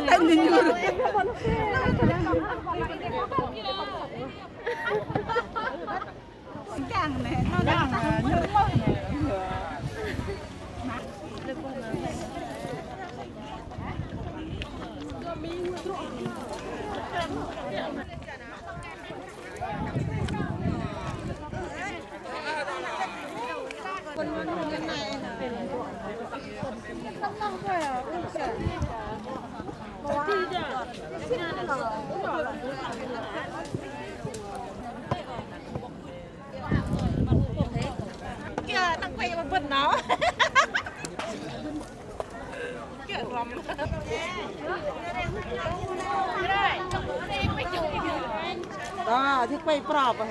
Anh nyuruh. Càng này nó đang nhuruh. Kìa, tăng quay vào vườn nó. Kìa, lắm. Đó, thì quay prop rồi.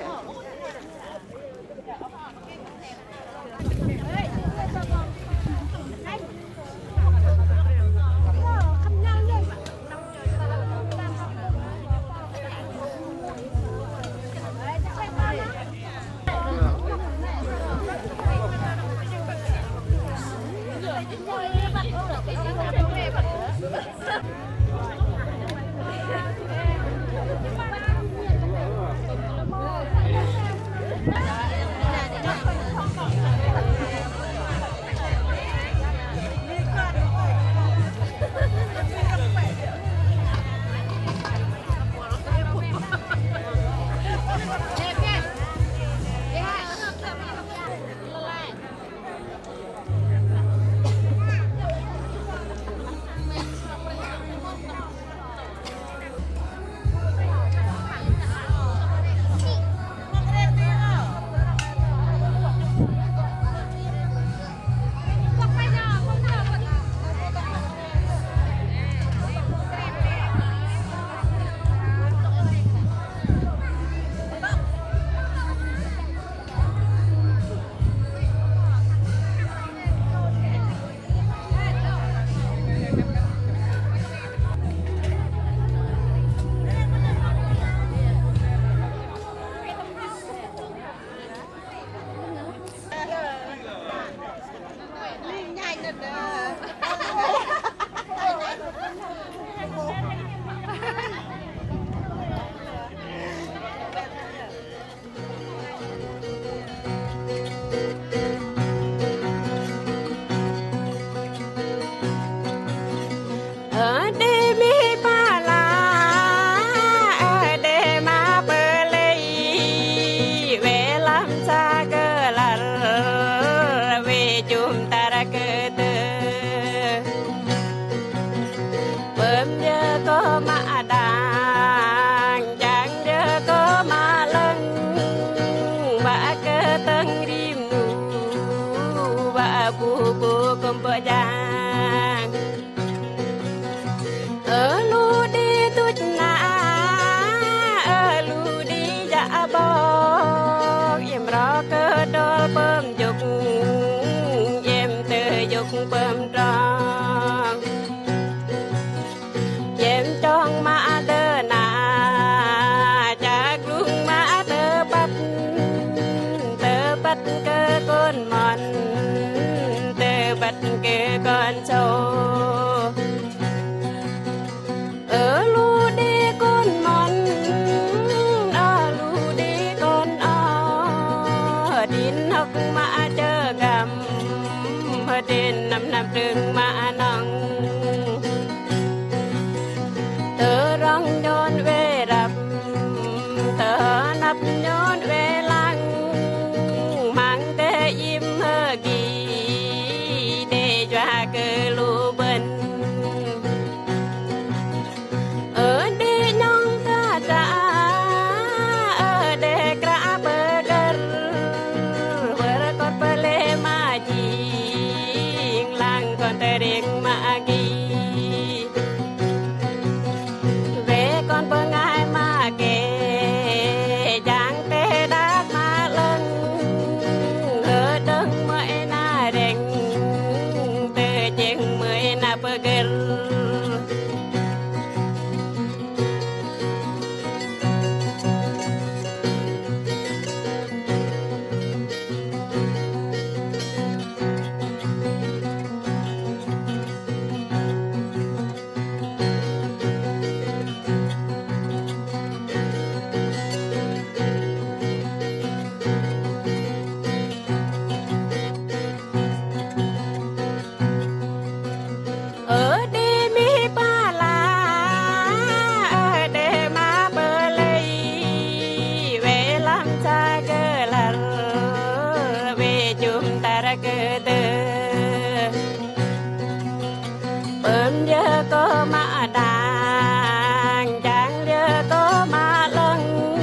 bơm giờ có mà đàn chàng giờ có mà lăng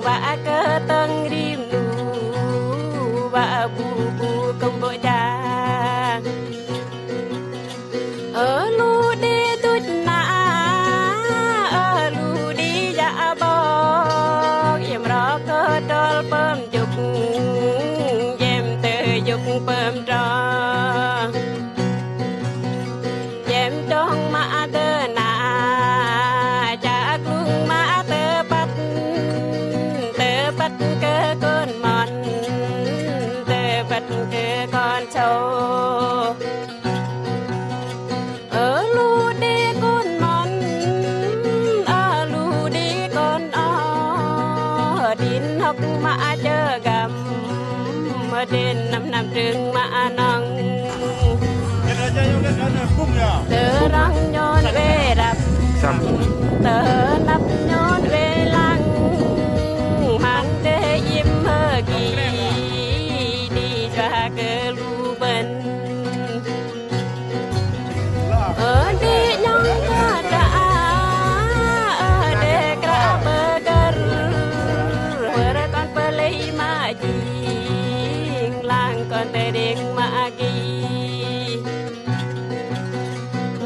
và cơ tân rim nụ và bù bù công bộ cha ở lu đi tút na ở lu đi dạ bò em rõ cơ đol bơm dục em tự dục bơm trò em trong mà tơ na chắc luôn mà tơ bắt cơ con mòn tơ bắt cơ con sâu ở lu đi con mòn ở lu đi con o đến học mà chờ gầm đến năm trường mà nong tớ răng nhon về đập tớ nắp nhon về lăng mang tê im mơ kỳ đi ra cơ lu bên ở đi nhon ra trả ở để cả bơ gơ vừa ra con bơ lấy mà gì làng con tê điên mà kỳ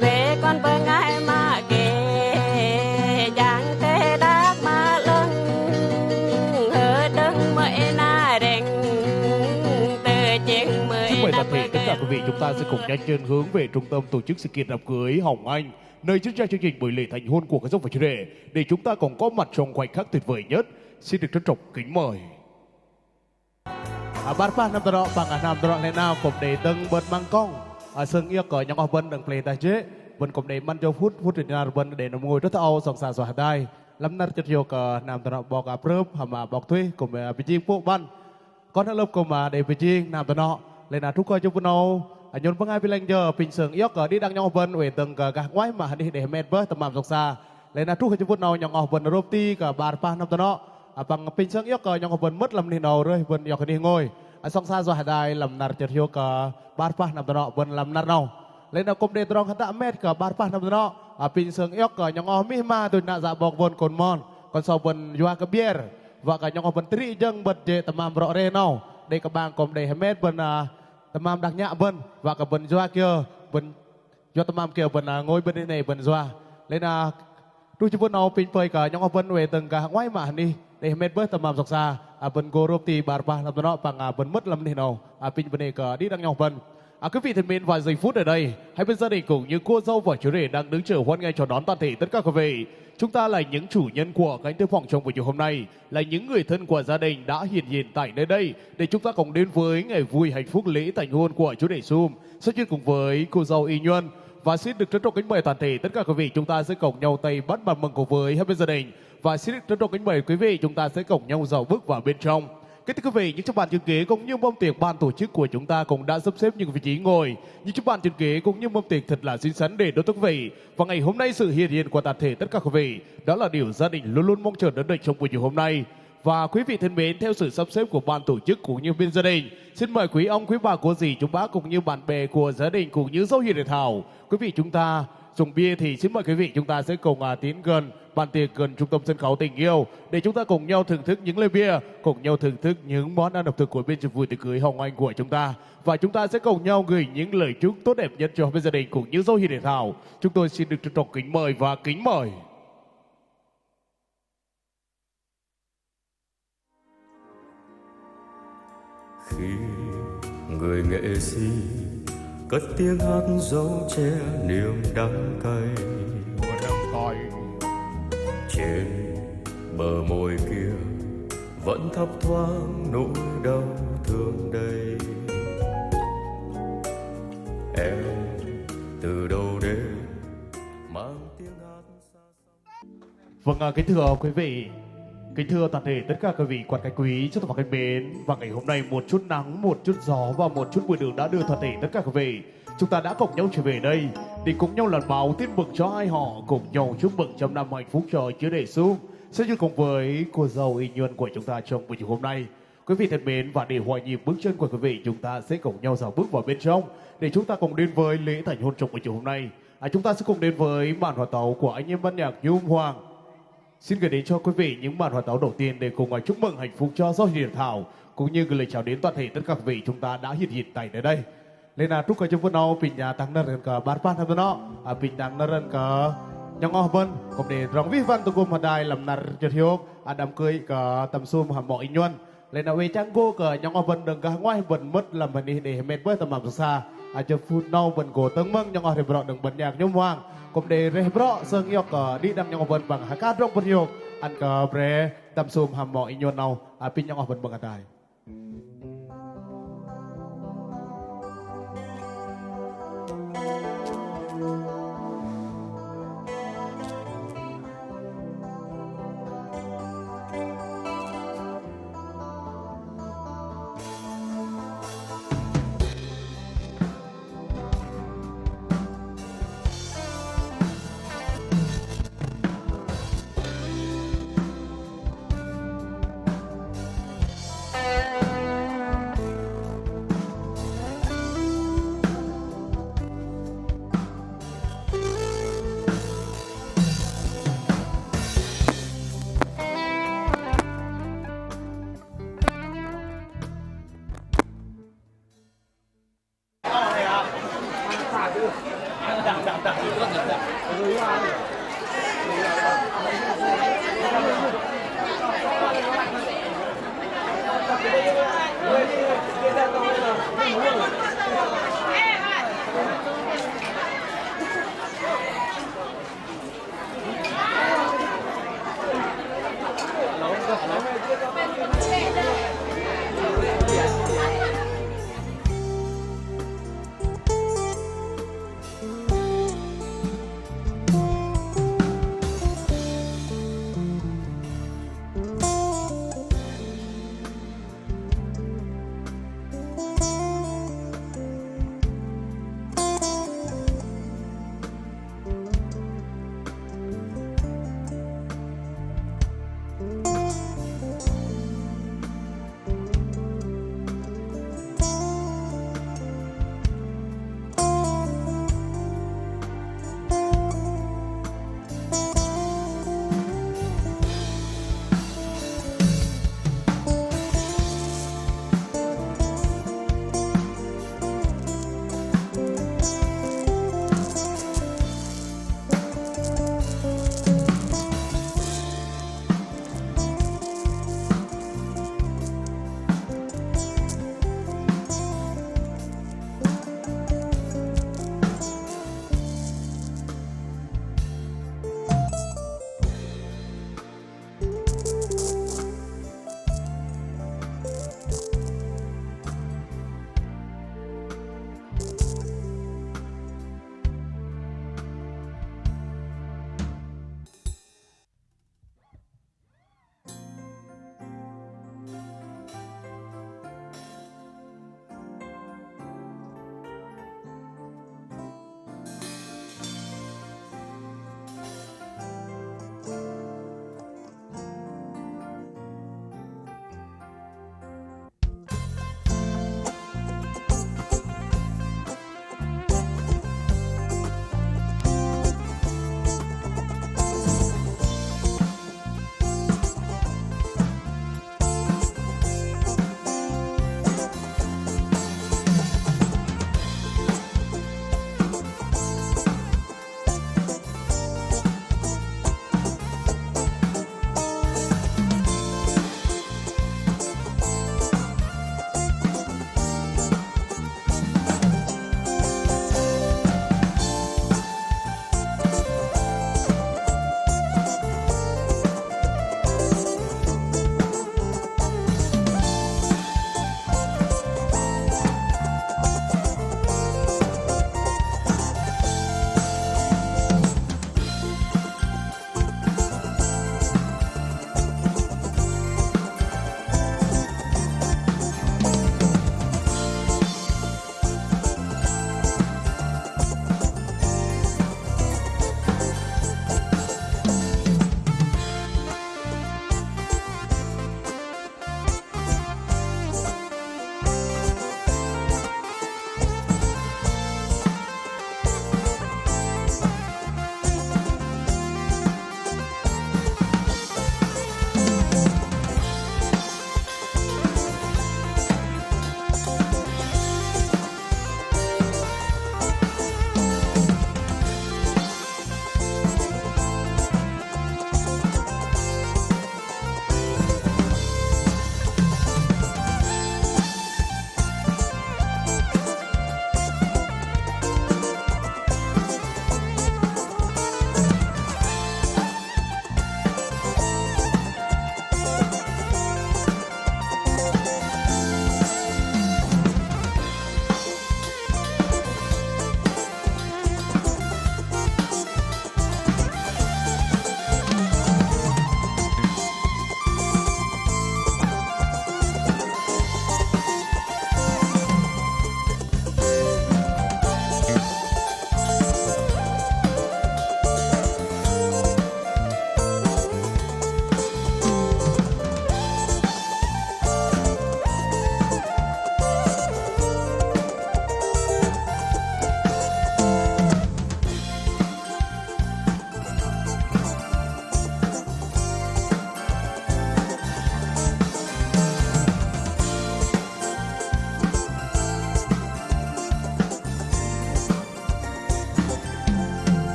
về con bơ ngài mà kề chẳng thế đắc mà lưng hơ đấng mới na đèn tờ chuyện mới Chúc mừng toàn thể tất cả quý vị, chúng ta sẽ cùng nhanh chân hướng về trung tâm tổ chức sự kiện đám cưới Hồng Anh, nơi diễn ra chương trình buổi lễ thành hôn của các dòng và chủ đề, để chúng ta cùng có mặt trong khoảnh khắc tuyệt vời nhất. Xin được trân trọng kính mời. Barpa nam taro panganam taro lena cùng để từng bật mang cong. Sương yêu cởi những bên đừng play ta chế. Bên cùng để man cho phút trình ra bên để nó ngồi rất thâu sòng sà sòa đai. Lắm nát chất yêu cờ nam taro bọc áp rớp hàm bọc thuê cùng bị chiên phố ban. Con lớp cùng để bị chiên nam taro lena thúc coi cho bên nào. Nhôn bằng ai bị lanh giờ bình sương yêu cờ đi đăng nhau bên về từng cờ gạt ngoái mà đi để mệt bớt tầm mầm sòng sà. Lena thúc coi cho bên nào những bên rộp ti cờ barpa nam taro. Bằng bình sương yêu cờ những bên mất làm đi nào rồi bên yêu cờ đi ngồi. Song sa do hadai lam nar chất hiếu cả barpa nam tano bên lam nar nào lên nào công đề trong khán giả met cả barpa nam tano pin sương yok cả nhong mi ma tu na dạ bọc bên con mon con sau bên doa cái bier và cả nhong bên tri jeng bật je tamam rõ re nào đây các bạn công đề met bên tamam đặc nhã bên và cả bên doa kia bên doa tamam kia bên ngồi bên này bên doa lên tu chỉ bên nào pin phơi cả nhong bên về từng cả ngoái mà đi để met bớt tamam sọc xa bên Goropti Barpa làm nó bằng bên mất lâm thế nào pin bên này cả đi đang nhau bên quý vị thân mến, vài giây phút ở đây hai bên gia đình cũng như cô dâu và chú rể đang đứng chờ hoan nghênh chào đón toàn thể tất cả quý vị. Chúng ta là những chủ nhân của cánh thư phòng trong buổi chiều hôm nay, là những người thân của gia đình đã hiện diện tại nơi đây để chúng ta cùng đến với ngày vui hạnh phúc lễ thành hôn của chú rể Sum xuất hiện cùng với cô dâu Y Nhuân. Và xin được trân trọng kính mời toàn thể tất cả quý vị, chúng ta sẽ cùng nhau tay bắt bàn mừng cùng với hai bên gia đình. Và xin được trân trọng kính mời quý vị, chúng ta sẽ cùng nhau dạo bước vào bên trong. Kính thưa quý vị, những chiếc bàn trên ghế cũng như mâm tiệc ban tổ chức của chúng ta cũng đã sắp xếp những vị trí ngồi. Những chiếc bàn trên ghế cũng như mâm tiệc thật là xinh xắn để đón quý vị. Và ngày hôm nay sự hiện diện của toàn thể tất cả quý vị đó là điều gia đình luôn luôn mong chờ đón đợi trong buổi chiều hôm nay. Và quý vị thân mến, theo sự sắp xếp của ban tổ chức cũng như bên gia đình, xin mời quý ông, quý bà, cô dì, chú bác cũng như bạn bè của gia đình cũng như dấu hiệu để thảo. Quý vị chúng ta dùng bia thì xin mời quý vị chúng ta sẽ cùng tiến gần bàn tiệc gần trung tâm sân khấu tình yêu để chúng ta cùng nhau thưởng thức những ly bia, cùng nhau thưởng thức những món ăn ẩm thực của bên trường vui tiệc cưới Hồng Anh của chúng ta. Và chúng ta sẽ cùng nhau gửi những lời chúc tốt đẹp nhất cho bên gia đình cũng như dấu hiệu để thảo. Chúng tôi xin được trân trọng kính mời và kính mời. Khi người nghệ sĩ cất tiếng hát dấu che niềm đắng cay, trên bờ môi kia vẫn thấp thoáng nỗi đau thương đây. Em từ đâu đến mang tiếng hát xa xăm. Vâng, kính thưa quý vị, kính thưa toàn thể tất cả quý vị quan khách quý rất là kính mến. Và ngày hôm nay một chút nắng, một chút gió và một chút mưa đường đã đưa toàn thể tất cả quý vị chúng ta đã cùng nhau trở về đây để cùng nhau lần báo tin mừng cho hai họ, cùng nhau chúc mừng trăm năm hạnh phúc cho chú rể Sum sẽ cùng với cô dâu Y Nhuân của chúng ta trong buổi chiều hôm nay. Quý vị thân mến, và để hòa nhịp bước chân của quý vị, chúng ta sẽ cùng nhau dạo bước vào bên trong để chúng ta cùng đến với lễ thành hôn trùng của chiều hôm nay. Chúng ta sẽ cùng đến với màn hòa tấu của anh em ban nhạc Nhung Hoàng. Xin gửi đến cho quý vị những màn hòa tấu đầu tiên để cùng chúc mừng hạnh phúc cho Giáo Hiền Thảo, cũng như gửi lời chào đến toàn thể tất cả quý vị chúng ta đã hiện diện tại đây. Lên là chúc cho chúng nào bình nhà tăng nợ cả bát pan tham đó, bình tăng nợ cả nhong ở bên, cùng để rong vi văn tụ cùng hạt đài làm nợ cho thiếu, đám cưới cả tầm xum hàm mọi nhân. Lên là về trang go cả nhong ở bên đừng cả ngoài bên mất làm hình để mệt với tầm mầm xa. Cho phút nào bên cổ tưng măng nhong ở bên đừng bên nhạc Nhung Hoàng, cùng để rê bro sơn yok cả đi đâm nhong ở bên bằng hạ cát rong bên yok, anh cả bre tầm xum hàm mọi nhân nào, pin nhong ở bên bằng hạt đài.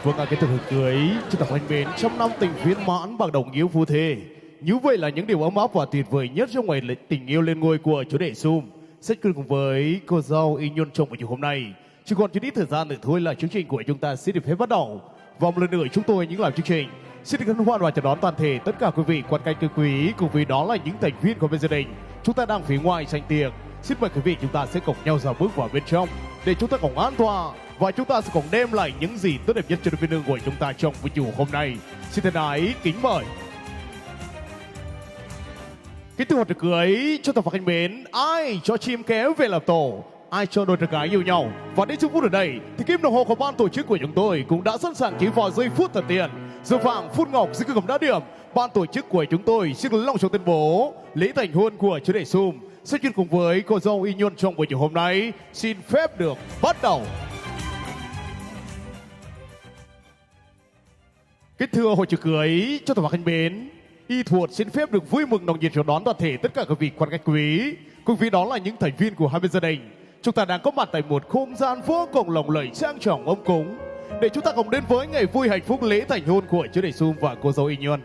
Vâng, cái thực cưới chúng ta hoành mến trăm năm tình viên mãn bằng đồng yêu phu thê. Như vậy là những điều ấm áp và tuyệt vời nhất trong ngày lễ tình yêu lên ngôi của chú rể Sum. Sẽ cùng với cô dâu Y Nhun trong buổi chiều hôm nay. Chỉ còn chút ít thời gian nữa thôi là chương trình của chúng ta sẽ được phép bắt đầu. Và một lần nữa chúng tôi những làm chương trình xin được hân hoan và chào đón toàn thể tất cả quý vị quan khách cực quý, cùng với đó là những thành viên của bên gia đình. Chúng ta đang phía ngoài sảnh tiệc. Xin mời quý vị chúng ta sẽ cùng nhau ra bước vào bên trong để chúng ta cùng an toàn và chúng ta sẽ cùng đem lại những gì tốt đẹp nhất cho đôi bên của chúng ta trong buổi chiều hôm nay. Xin thân ái kính mời. Kính thưa tiệc cưới, chúng ta phải khánh mến, ai cho chim kéo về làm tổ, ai cho đôi trai gái yêu nhau. Và đến phút ở đây thì kim đồng hồ của ban tổ chức của chúng tôi cũng đã sẵn sàng chỉ vào giây phút thật tiền. Giờ vàng phút ngọc sẽ cầm đá điểm. Ban tổ chức của chúng tôi xin long trọng tuyên bố lễ thành hôn của chú rể Sum sẽ chuyên cùng với cô dâu Y Nhun trong buổi chiều hôm nay. Xin phép được bắt đầu. Kính thưa hội trường cưới, cho tôi khánh mến, Y Thuật xin phép được vui mừng nồng nhiệt chào đón toàn thể tất cả các vị quan khách quý, cùng với đó là những thành viên của hai bên gia đình. Chúng ta đang có mặt tại một không gian vô cùng lộng lẫy trang trọng ấm cúng để chúng ta cùng đến với ngày vui hạnh phúc lễ thành hôn của chú rể Sum và cô dâu Y Nhun.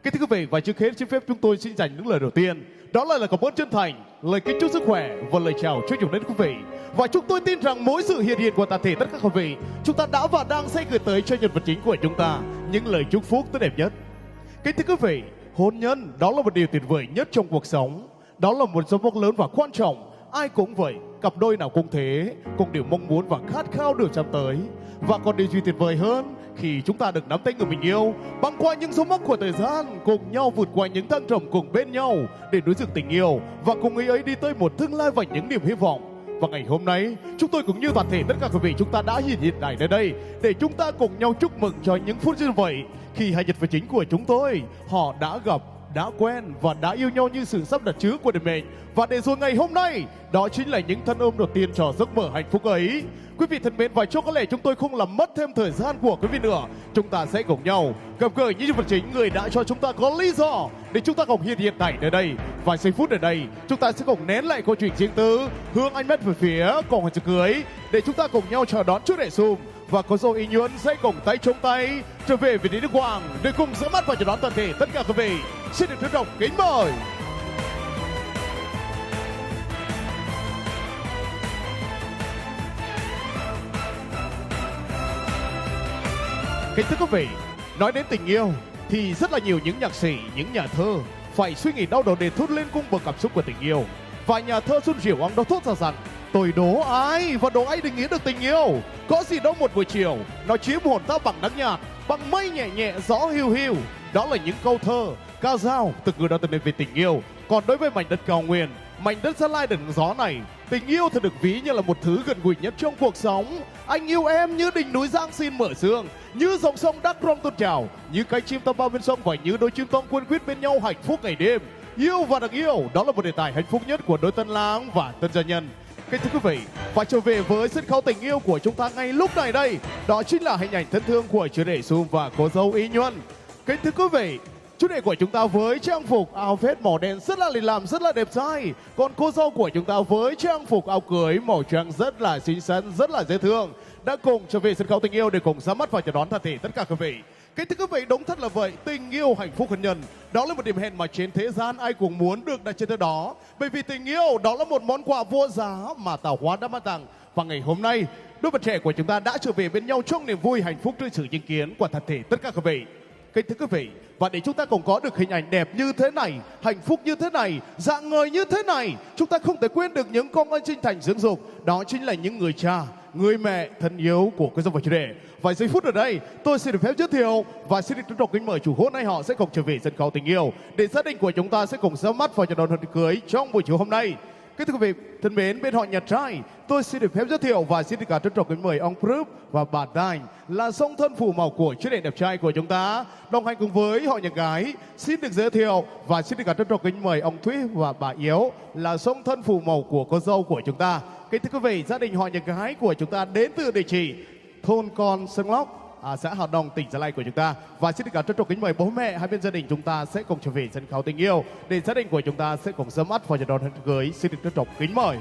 Kính thưa quý vị, và trước hết xin phép chúng tôi xin dành những lời đầu tiên, đó là lời cảm ơn chân thành, lời kính chúc sức khỏe và lời chào chúc mừng đến quý vị. Và chúng tôi tin rằng mỗi sự hiện diện của toàn thể tất cả quý vị, chúng ta đã và đang sẽ gửi tới cho nhân vật chính của chúng ta những lời chúc phúc tốt đẹp nhất. Kính thưa quý vị, hôn nhân đó là một điều tuyệt vời nhất trong cuộc sống, đó là một dấu mốc lớn và quan trọng. Ai cũng vậy, cặp đôi nào cũng thế, cùng đều mong muốn và khát khao được chạm tới. Và còn điều gì tuyệt vời hơn khi chúng ta được nắm tay người mình yêu, băng qua những dấu mốc của thời gian, cùng nhau vượt qua những thăng trầm cùng bên nhau để đối dựng tình yêu và cùng ấy đi tới một tương lai và những niềm hy vọng. Và ngày hôm nay, chúng tôi cũng như toàn thể tất cả quý vị chúng ta đã hiện đại nơi đây để chúng ta cùng nhau chúc mừng cho những phút như vậy khi hai nhân vật chính của chúng tôi họ đã gặp, đã quen và đã yêu nhau như sự sắp đặt trước của đời mình. Và để rồi ngày hôm nay, đó chính là những thân ôm đầu tiên cho giấc mơ hạnh phúc ấy. Quý vị thân mến, và cho có lẽ chúng tôi không làm mất thêm thời gian của quý vị nữa, chúng ta sẽ cùng nhau gặp gỡ những nhân vật chính người đã cho chúng ta có lý do để chúng ta cùng hiện tại nơi đây. Vài giây phút ở đây, chúng ta sẽ cùng nén lại câu chuyện riêng tư, hướng ánh mắt về phía cùng hội trường cưới để chúng ta cùng nhau chào đón chú rể Sum và cô dâu Y Nhun sẽ cùng tay chống tay trở về vị trí nước Hoàng để cùng dẫn mắt và chào đón toàn thể tất cả quý vị. Xin được trân trọng kính mời. Kính thưa quý vị, nói đến tình yêu thì rất là nhiều những nhạc sĩ, những nhà thơ phải suy nghĩ đau đầu để thốt lên cung bậc cảm xúc của tình yêu. Và nhà thơ Xuân Diệu ông đã thốt ra rằng tôi đố ai và đố ai định nghĩa được tình yêu. Có gì đâu một buổi chiều nó chiếm hồn ta bằng nắng nhạt, bằng mây nhẹ nhẹ gió hiu hiu. Đó là những câu thơ ca dao từ người đã từng về tình yêu. Còn đối với mảnh đất cao nguyên, mảnh đất Gia Lai đừng gió này, tình yêu thì được ví như là một thứ gần gũi nhất trong cuộc sống. Anh yêu em như đỉnh núi Giang xin mở sương, như dòng sông Đắk Rông tuôn trào, như cánh chim ta bao bên sông và như đôi chim tông quân quyết bên nhau hạnh phúc ngày đêm. Yêu và được yêu, đó là một đề tài hạnh phúc nhất của đôi tân lang và tân gia nhân. Kính thưa quý vị, và trở về với sân khấu tình yêu của chúng ta ngay lúc này đây, đó chính là hình ảnh thân thương của chú rể Sum và cô dâu Y Nhun. Kính thưa quý vị, chú rể của chúng ta với trang phục áo vest màu đen rất là lịch lãm, rất là đẹp trai. Còn cô dâu của chúng ta với trang phục áo cưới màu trắng rất là xinh xắn, rất là dễ thương, đã cùng trở về sân khấu tình yêu để cùng ra mắt và chào đón toàn thể tất cả quý vị. Kính thưa quý vị, đúng thật là vậy, tình yêu hạnh phúc hôn nhân đó là một điểm hẹn mà trên thế gian ai cũng muốn được đặt trên thế đó. Bởi vì tình yêu đó là một món quà vô giá mà tạo hóa đã ban tặng. Và ngày hôm nay, đôi bạn trẻ của chúng ta đã trở về bên nhau trong niềm vui hạnh phúc trước sự chứng kiến của toàn thể tất cả quý vị. Kính thưa quý vị, và để chúng ta cùng có được hình ảnh đẹp như thế này, hạnh phúc như thế này, dạng ngời như thế này, chúng ta không thể quên được những con ân sinh thành dưỡng dục. Đó chính là những người cha, người mẹ thân yêu của cô dâu và chú rể. Vài giây phút ở đây, tôi xin được phép giới thiệu và xin được trân trọng kính mời chủ hôn nay họ sẽ cùng trở về sân khấu tình yêu để gia đình của chúng ta sẽ cùng ra mắt và chào đón hôn cưới trong buổi chiều hôm nay. Kính thưa quý vị thân mến, bên họ nhà trai, tôi xin được phép giới thiệu và xin được cả trân trọng kính mời ông Prup và bà Đành là song thân phụ mẫu của chú rể đẹp trai của chúng ta. Đồng hành cùng với họ nhà gái, xin được giới thiệu và xin được cả trân trọng kính mời ông Thúy và bà Yếu là song thân phụ mẫu của cô dâu của chúng ta. Kính thưa quý vị, gia đình họ nhà gái của chúng ta đến từ địa chỉ thôn Con Sông Lóc, xã Hà Đông, tỉnh Gia Lai của chúng ta. Và xin được cả trân trọng kính mời bố mẹ hai bên gia đình chúng ta sẽ cùng trở về sân khấu tình yêu để gia đình của chúng ta sẽ cùng ra mắt và chào đón hôn cưới. Xin được trân trọng kính mời.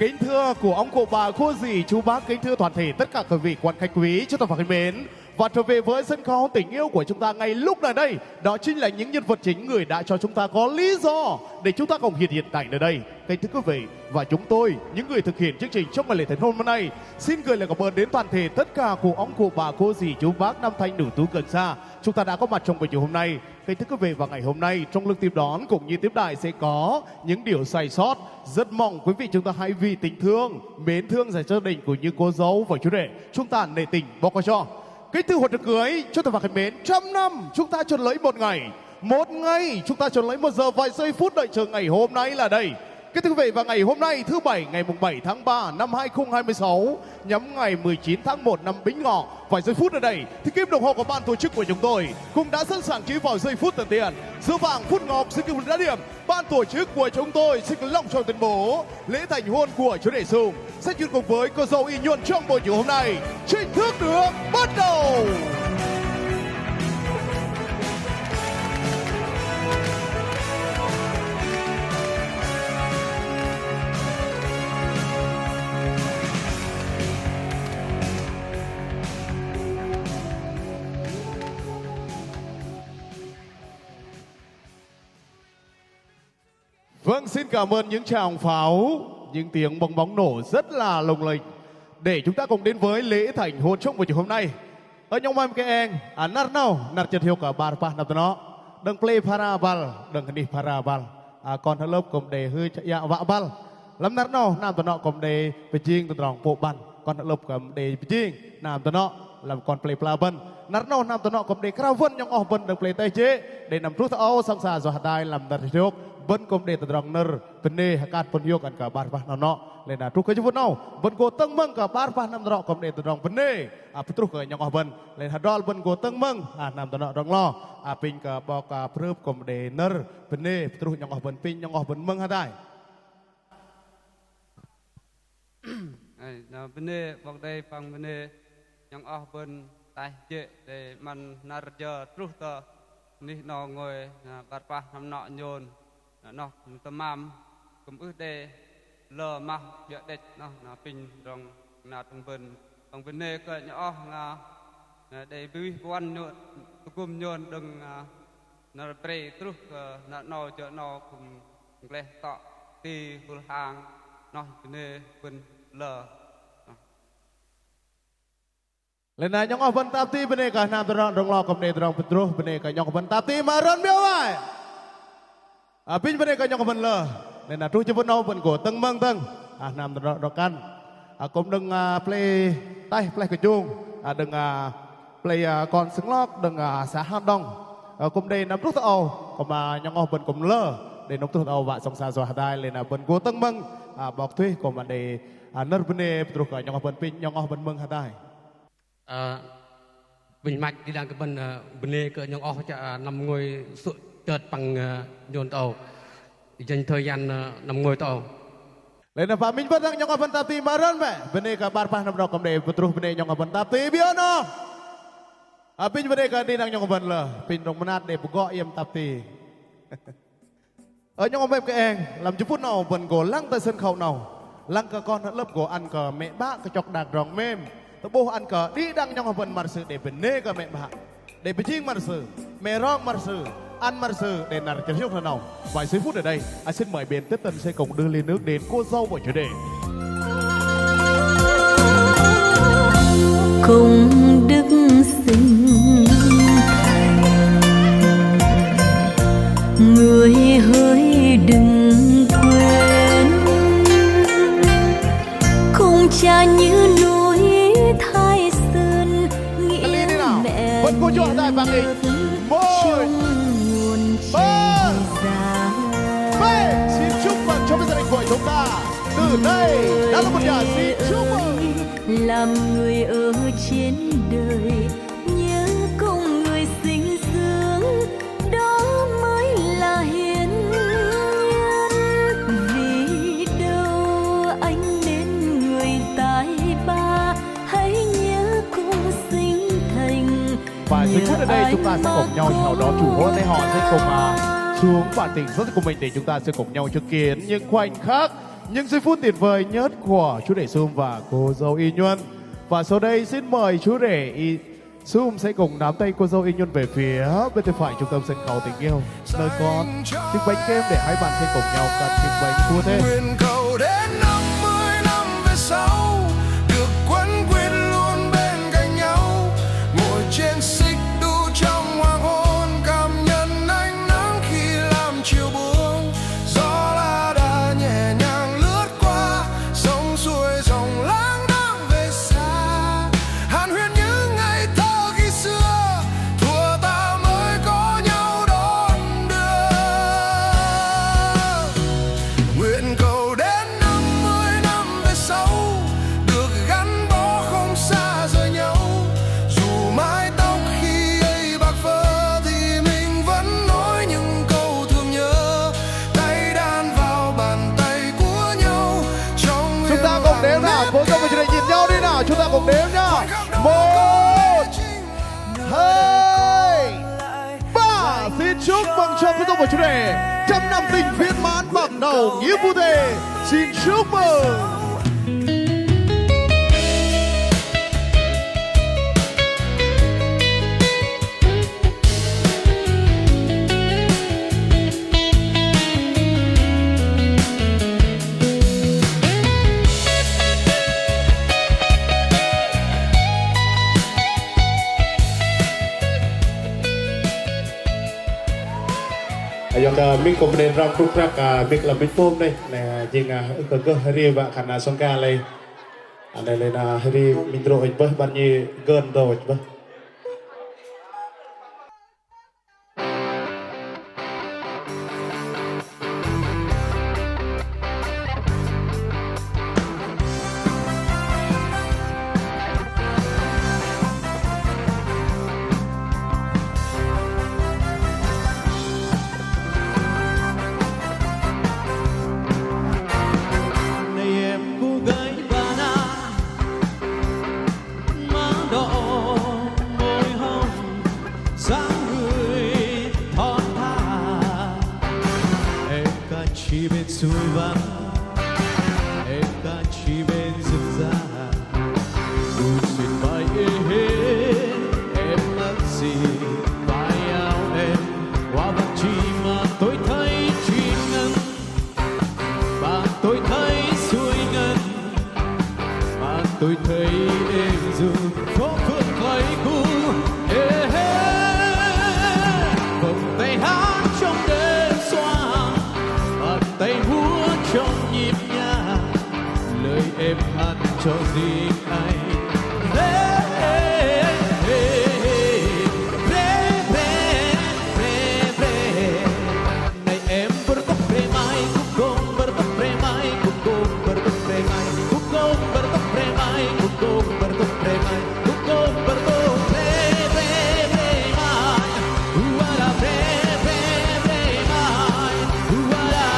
Kính thưa của ông cụ bà, cô dì, chú bác, kính thưa toàn thể tất cả quý vị quan khách quý chúng ta phải mến. Và trở về với sân khấu tình yêu của chúng ta ngay lúc này đây, đó chính là những nhân vật chính người đã cho chúng ta có lý do để chúng ta cùng hiện tại nơi đây. Kính thưa quý vị, và chúng tôi, những người thực hiện chương trình trong ngày lễ thành hôn hôm nay, xin gửi lời cảm ơn đến toàn thể tất cả của ông cụ bà, cô dì, chú bác, nam thanh nữ tú gần xa chúng ta đã có mặt trong buổi chiều hôm nay. Kính thưa quý vị, và ngày hôm nay trong lưng tiếp đón cũng như tiếp đãi sẽ có những điều sai sót. Rất mong quý vị chúng ta hãy vì tình thương, mến thương dành cho gia đình của những cô dâu và chú rể, chúng ta nể tình bỏ qua cho. Kính thưa hội trực cưới, chúng ta và khách mến, 100 năm chúng ta chọn lấy một ngày chúng ta chọn lấy 1 giờ vài giây phút đợi chờ ngày hôm nay là đây. Kính thưa quý vị, và ngày hôm nay thứ Bảy ngày 7 tháng 3 năm 2026 nhắm ngày 19 tháng 1 năm Bính Ngọ, vài giây phút ở đây thì kim đồng hồ của ban tổ chức của chúng tôi cũng đã sẵn sàng chỉ vào giây phút đầu tiên. Giữa vàng phút ngọc xin kính đá điểm, ban tổ chức của chúng tôi xin long trọng tuyên bố lễ thành hôn của chú rể Sùng sẽ chuyển cùng với cô dâu Y Nhuận trong buổi chiều hôm nay chính thức được bắt đầu. Vâng, xin cảm ơn những tràng pháo, những tiếng bong bóng nổ rất là lồng lệnh để chúng ta cùng đến với lễ thành hôn trong buổi chiều hôm nay. Ở trong mai cái anh, nát nào, nát chân hiếu cả ba nằm nó, đừng play parabal, đừng đi parabal, còn thằng lớp cùng để hơi dạ vạ bal, lắm nát nào, nam tụi nó cùng để bị chiên tụi nó bộ ban, còn thằng lớp cùng để bị chiên, nam tụi nó làm còn play plaban, nát nào nam tụi nó cùng để khao vân trong bên đừng play tay chế, để nằm rút áo sang xa rồi hạt đai làm nát hiếu. Bên công đề tận nơ bên nê hakat bên hiu kan cả bar bah nọ lên là trúc cái chút nào bên cô tăng măng cả bar bah nam nọ công đề tận bên nê trúc cái nhong bên lên hạt đol bên cô tăng măng nam tận nọ rong lo pin cả bao cả proof công đề nơ bên nê trúc nhong bên pin nhong bên măng hạt đai bên nê bao đây phang bên nê nhong bên tai chế để mình nở giờ trúc tờ ní nọ ngồi bar bah nam nọ nhôn nó tầm mam cũng ước đề lờ mà địa địch nó pin rong là trong bên này cái nhỏ là để vui quan nhộn cùng nhộn đừng nó pre trúc nó cho nó cùng lẽ tọ ti hul hàng nó bên này bên lờ lên này nhong bên tap ti bên này cả nam rong lo cùng đề rong petro bên này cả nhong bên tap ti mà run biao ai pin bên đây có nhong bên lờ nên là trú cho bên đâu bên của tân măng tân nam đọc can cũng đừng play tay play cái chuông đừng play còn xứng lót đừng xả hát đông cũng đây nằm rút tàu còn mà nhong bên cũng lờ để nông thôn âu và song xa rồi đây lên là bên của tân măng bọc thuê còn mà để nợ bên đây trú cả nhong bên pin nhong bên măng hạt đây bình mạch đi đang cái bên này cái nhong cho nằm ngồi chợt bằng nhồn tàu dành thời gian nằm ngồi tàu lên là phạm minh vẫn đang nhong bên tapi maran mẹ bên đây cả bar pa nằm đâu cầm đề betul bên đây nhong bên tapi biết nó pin bên đây cả đi đang nhong bên là pin đồng nát để gọi em tapi ở nhong bên cái anh làm chút phút nào bên cổ lăng tới sân khấu nào lăng cả con lớp cổ ăn cả mẹ bác cái chọc đạc rong mềm tôi bố ăn cả đi đang nhong bên mar sự để bên đây cả mẹ bác để bên chiên mar sự mẹ rong mar sự ăn mar sự để nạt chân hiếu thằng nào vài giây phút ở đây anh xin mời bên tiếp tân sẽ cùng đưa ly nước đến cô dâu của chủ đề cùng đức sinh người hỡi đừng quên cùng cha như núi Thái Sơn nghĩa mẹ vẫn cô chú đại vàng đi môi xin chúc mừng cho gia đình của chúng ta từ đây đã là một nhà xin chúc mừng làm người ở trên đời nhớ cùng người sinh dưỡng đó mới là hiền nhân vì đâu anh nên người tài ba hãy nhớ cùng sinh thành và giây phút ở đây chúng ta sẽ cùng nhau chào đón chủ hôn để họ sẽ cùng xuống bản tình rất cùng mình để chúng ta sẽ cùng nhau chứng kiến những khoảnh khắc những giây phút tuyệt vời nhất của chú rể Sum và cô dâu Y Nhuân. Và sau đây xin mời chú rể Sum sẽ cùng nắm tay cô dâu Y Nhuân về phía bên tay phải trung tâm sân khấu tình yêu, nơi có chiếc bánh kem để hai bạn sẽ cùng nhau cắt chiếc bánh cua thế. Nguyện cầu đến 50 năm về sau được quấn quýt luôn bên cạnh nhau, ngồi trên xích đu trong hoàng hôn, cảm nhận ánh nắng khi làm chiều buông. Gió la đà nhẹ nhàng lướt qua, sông suối dòng lãng đang về xa. Hàn huyên những ngày thơ khi xưa, thuở ta mới có nhau đón đưa. Nguyện cầu đến 50 năm về sau được gắn bó không xa rời nhau. Dù mái tóc khi ấy bạc phơ thì mình vẫn nói những câu thương nhớ. Tay đan vào bàn tay của nhau trong Chúng ta cùng đếm nào, cô dâu và chú rể nhìn nhau đi nào, chúng ta cùng đếm nhá. 1, 2, 3. Xin chúc mừng cho cô dâu và chú rể trăm năm tình viên mãn bắt đầu nghĩa vụ thề. Xin chúc mừng. Ayong mình cũng nên rong trúc rắc việc làm bánh tôm đây nè, nhưng cơ hari và khả năng song ca đây, anh đây là hari mình rồi bớt bao nhiêu gần rồi bớt. Chỉ bên suối vắng, em ta chỉ bên rừng già. Buồn xuyên vai hết, em mất gì vai áo em. Qua vạt chi mà tôi thấy chim ngân, và tôi thấy suối ngân, và tôi thấy em dừng phố phượng lấy cu. Vòng tay hát trong đêm xoa, tay múa trong nhịp nhàng, lời em hát cho riêng anh. Này em bertok remai, kukong bertok remai, kukong bertok remai, kukong bertok remai, kukong bertok remai, kukong bertok remai, wala remai, wala.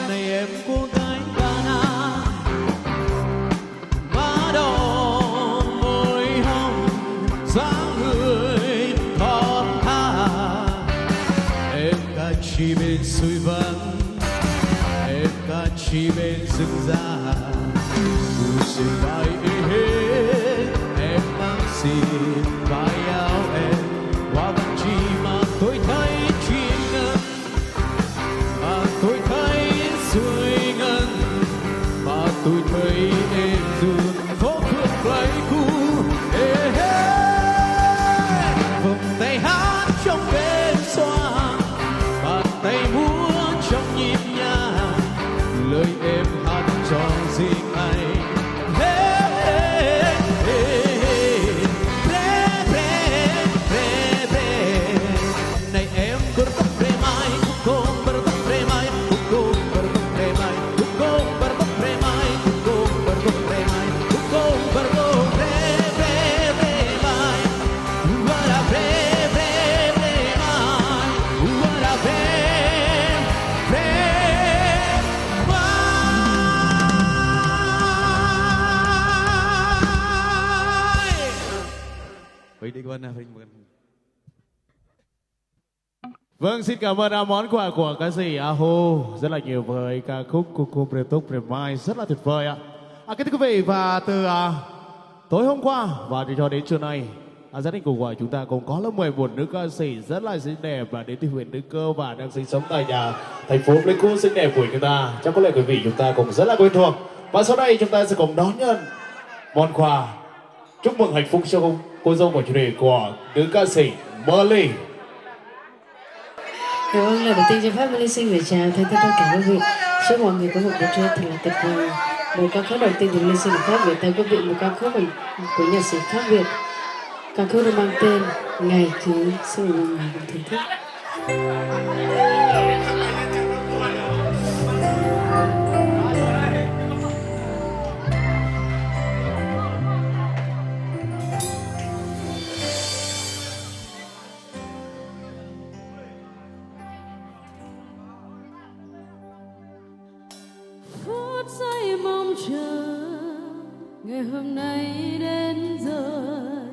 Này em cô gái Ghana, má đỏ môi hồng, dáng người thon thả. Em ca chi bên suối vắng, em ca chi bên rừng già. Buồn xuyên vai hết, em mang xin vai áo em. Qua vạt chi mà tôi thấy chim ngân, mà tôi thấy suối ngân, mà tôi thấy em dừng phố phượng lấy cu. Vòng tay hát trong đêm xoa, bàn tay múa trong nhịp nhàng, lời em hát cho riêng anh. Này em bertok remai, kukong bertok remai, kukong bertok remai, kukong bertok remai, kukong bertok remai, kukong bertok remai, wala remai, wala remai. Vâng, xin cảm ơn món quà của ca sĩ A Hô rất là nhiều với ca khúc Cucu Pretuk Premai rất là tuyệt vời ạ. Kính thưa quý vị, và từ tối hôm qua và cho đến trưa nay, gia đình của chúng ta cũng có là 11 nữ ca sĩ rất là xinh đẹp và đến từ huyện Đức Cơ và đang sinh sống tại nhà thành phố Pleiku xinh đẹp của chúng ta. Chắc có lẽ quý vị chúng ta cũng rất là quen thuộc. Và sau đây chúng ta sẽ cùng đón nhận món quà chúc mừng hạnh phúc cho cô dâu của chủ đề của nữ ca sĩ Merly. Vâng, lời đầu tiên cho phép Melly xin gửi chào thân tất cả quý vị. Chúc mọi người có một buổi trưa thật là tuyệt vời. Một ca khúc đầu tiên thì Melly xin được phép gửi tới quý vị một ca khúc của nhạc sĩ khác biệt. Ca khúc được mang tên Ngày Cưới. Xin mời mọi người cùng thưởng thức. Giây mong chờ ngày hôm nay đến rồi,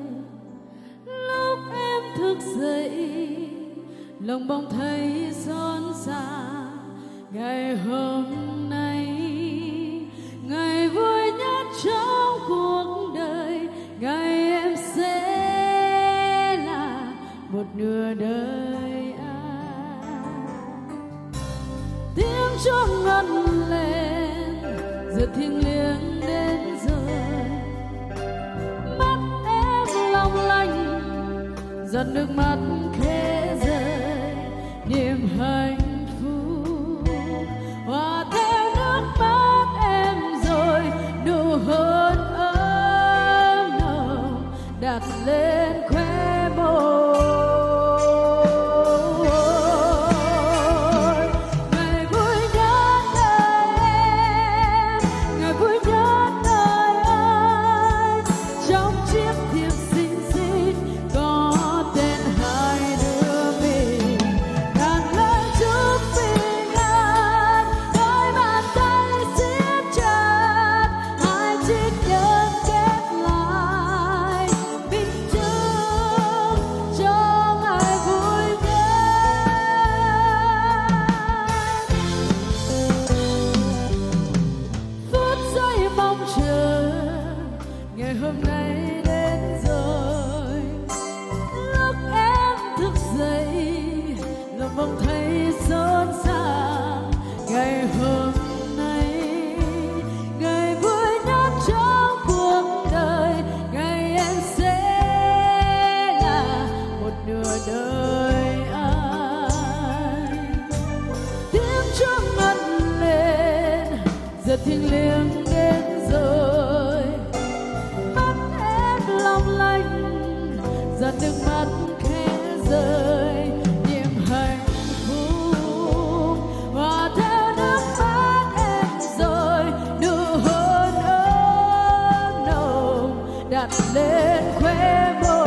lúc em thức dậy lòng bỗng thấy xót xa. Ngày hôm nay ngày vui nhất trong cuộc đời, ngày em sẽ là một nửa đời anh. Tiếng chuông ngân lên giờ thiêng liêng đến rồi, mắt em long lanh giọt nước mắt khẽ rơi, niềm hạnh phúc hòa theo nước mắt em rồi, nụ hôn ấm nồng đặt lên khóe môi. Thiêng liêng đến rồi, mắt em long lanh giọt nước mắt khẽ rơi, niềm hạnh phúc hòa theo nước mắt em rồi, nụ hôn ấm nồng đặt lên khóe môi.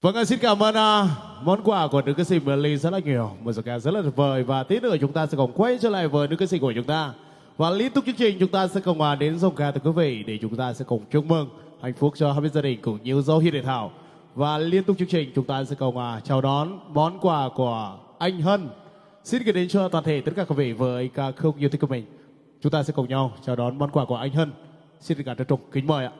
Vâng, xin cảm ơn món quà của nữ ca sĩ Melly rất là nhiều. Một giọng ca rất là tuyệt vời. Và tí nữa chúng ta sẽ còn quay trở lại với nữ ca sĩ của chúng ta. Và liên tục chương trình chúng ta sẽ cùng đến giọng ca từ quý vị để chúng ta sẽ cùng chúc mừng hạnh phúc cho hai bên gia đình cũng như dấu hiên để thảo. Và liên tục chương trình chúng ta sẽ cùng chào đón món quà của anh Hân. Xin gửi đến cho toàn thể tất cả quý vị với ca khúc yêu thích của mình. Chúng ta sẽ cùng nhau chào đón món quà của anh Hân. Xin được trân trọng kính mời ạ.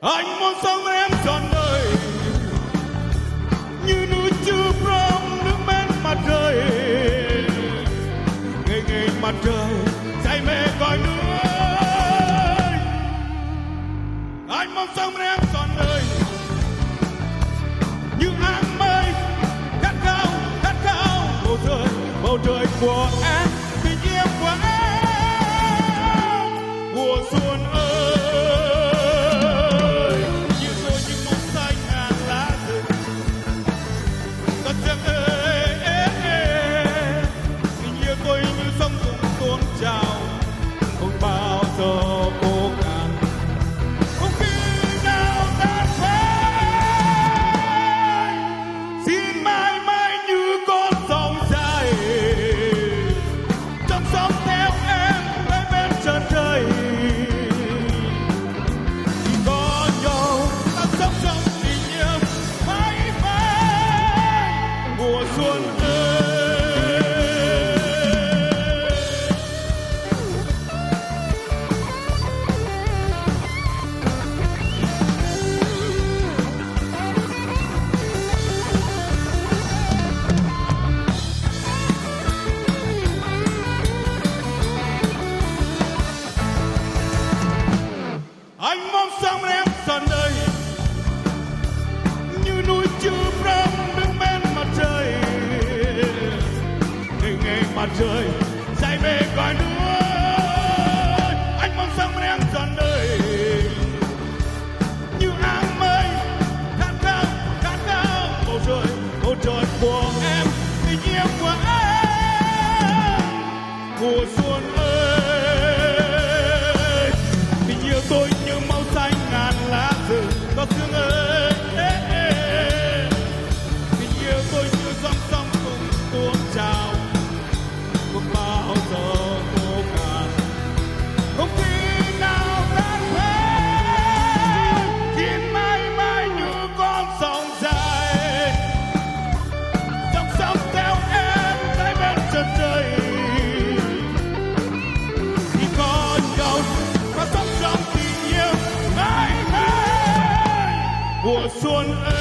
Anh muốn sống em trọn đời như núi chưa prom nước bên mặt trời, ngày ngày mặt trời say mê cõi nước. Anh muốn sống em trọn đời như áng mây khát khao bầu trời của em, tình yêu của em, mùa xuân ơi. Trời say mê cõi nước, anh mong sống em trọn đời như áng mây khát khao bầu trời của em, tình yêu của em, mùa xuân ơi. Tình yêu tôi như màu xanh ngàn lá rừng có sương ơi, tình yêu tôi như dòng sông cùng tuôn trào. Bao giờ khô cạn không khi nào tan hết, khiến mãi mãi như con sông dài dòng sông theo em tới bên chân trời. Khi có nhau và sống trong tình yêu mãi mãi mùa xuân ơi.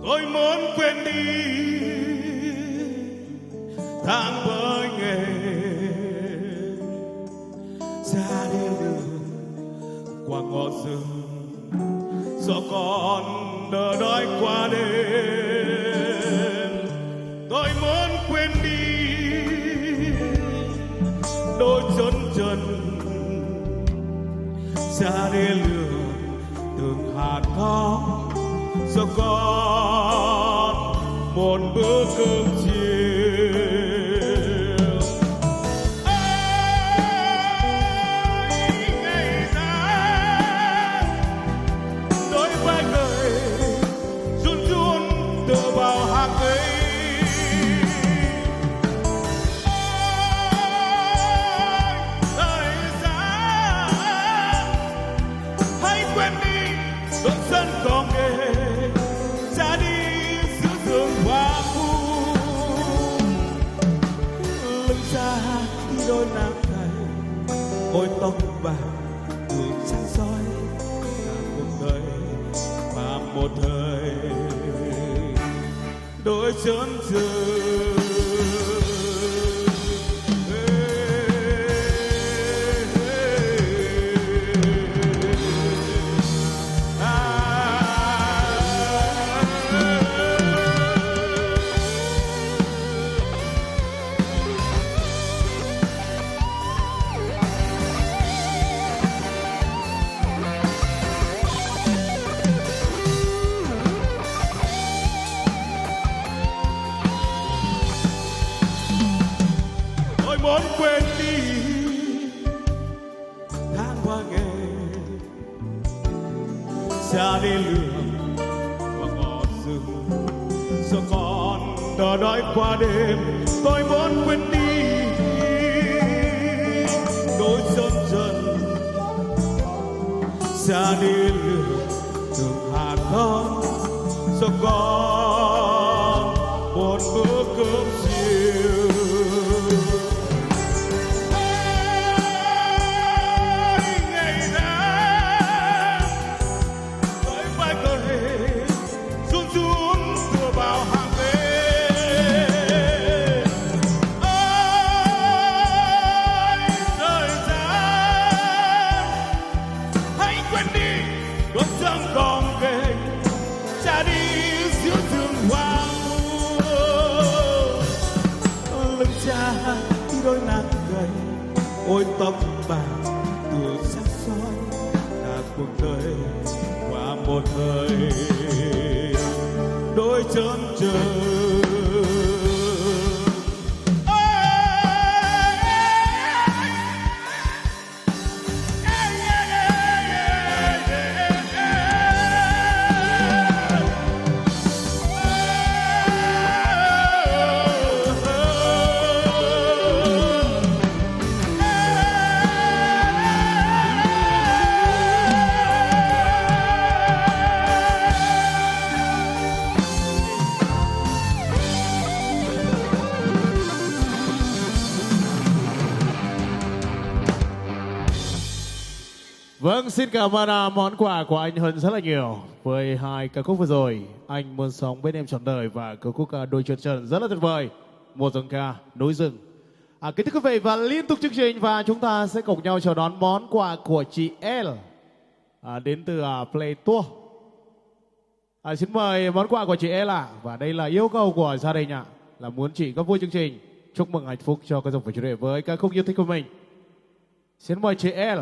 Tôi muốn quên đi tháng với nghề ra đi đường qua ngõ rừng, do con đợi đói qua đêm. Tôi muốn quên đi đôi chân trần ra đi đường từng hạt thóc, do con một bữa cơm chiều. Ngày ra đôi vai người ôi tóc vàng từ sáng soi cả cuộc đời và một thời đôi chân rơi. Muốn quên đi tháng qua ngày xa đi lường và ngọt rừng do con đò đói qua đêm. Tôi muốn quên đi đôi sớm dần xa đi lường đường Hà Đông do con một bữa cơm chiều. Đôi nắng gầy ôi tóc bạc từ sắc soi cả cuộc đời qua một thời đôi chân trời. Vâng, xin cảm ơn món quà của anh Hân rất là nhiều. Với hai ca khúc vừa rồi, Anh Muốn Sống Bên Em Trọn Đời và ca khúc Đôi Chân Trần rất là tuyệt vời. Một dòng ca Núi Rừng. Kính thưa quý vị, và liên tục chương trình và chúng ta sẽ cùng nhau chào đón món quà của chị L đến từ Play Tour. Xin mời món quà của chị L ạ. Và đây là yêu cầu của gia đình ạ, là muốn chị góp vui chương trình, chúc mừng hạnh phúc cho các dòng phải chủ đề với ca khúc yêu thích của mình. Xin mời chị L.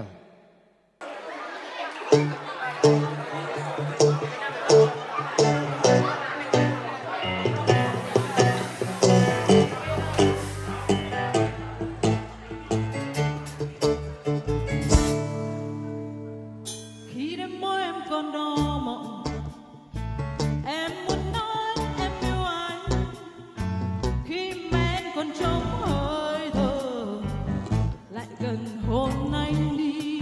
Khi đêm môi em còn đau mộng, em muốn nói em yêu anh. Khi mà em còn trống hơi thở, lại gần hôn anh đi.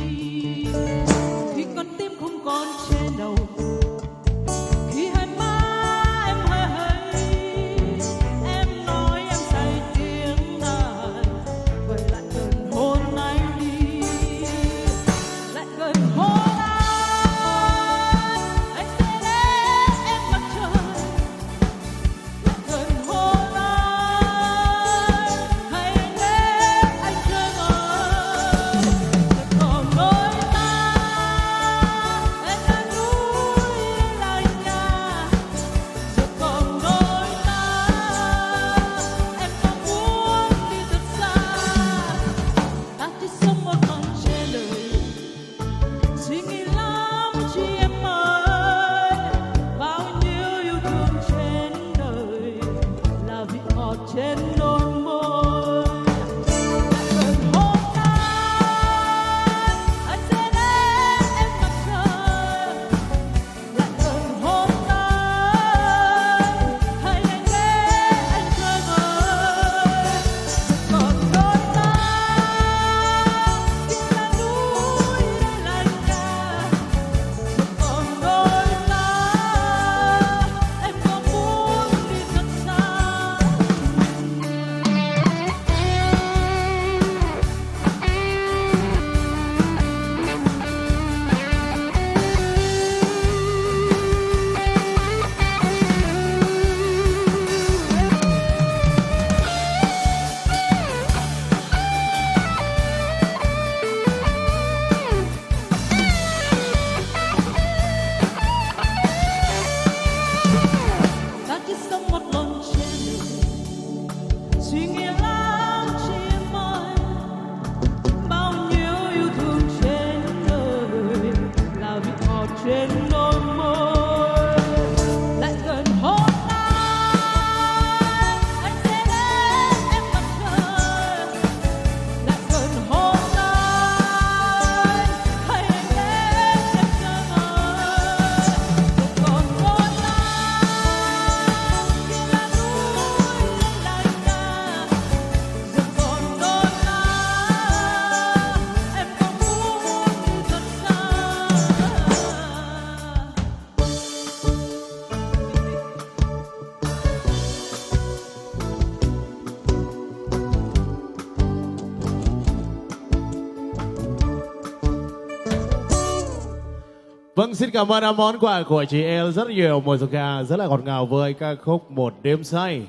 Vâng, xin cảm ơn món quà của chị El rất nhiều, một giọng ca rất là ngọt ngào với ca khúc Một Đêm Say.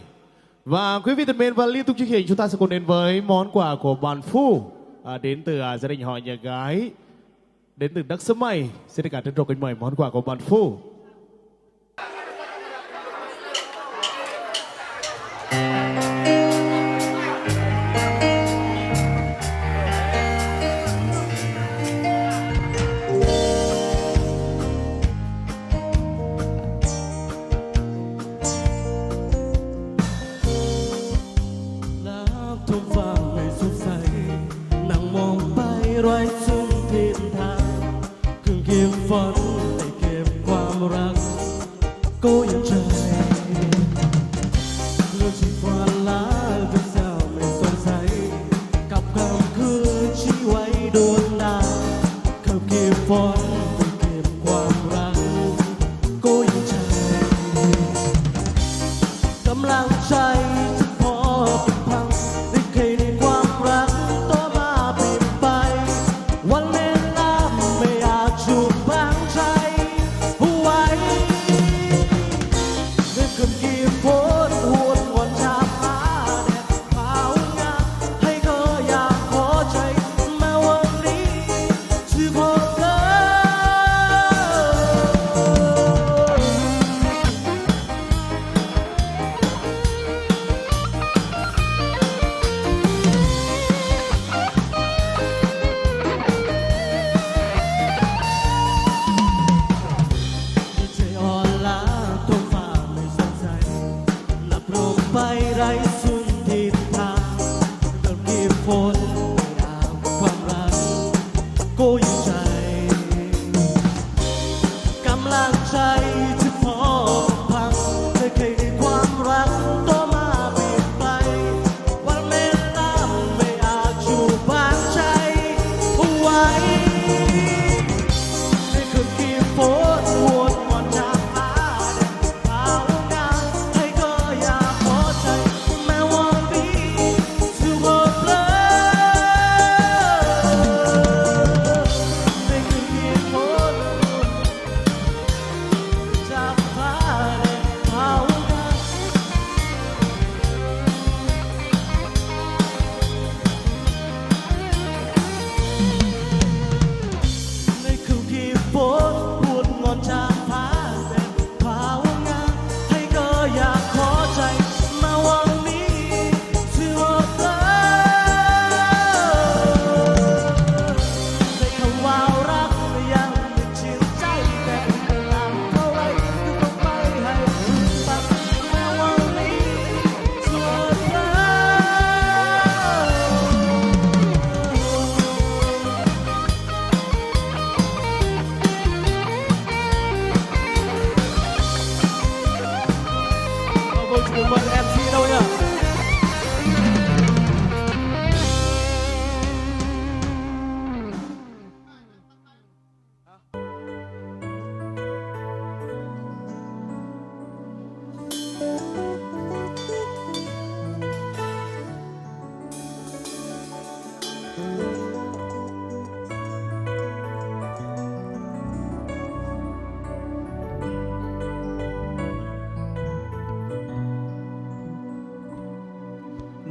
Và quý vị thân mến, và liên tục chương trình chúng ta sẽ cùng đến với món quà của bạn Phu đến từ gia đình họ nhà gái đến từ Đắk Sâm Mây. Xin được trân trọng kính mời món quà của bạn Phu.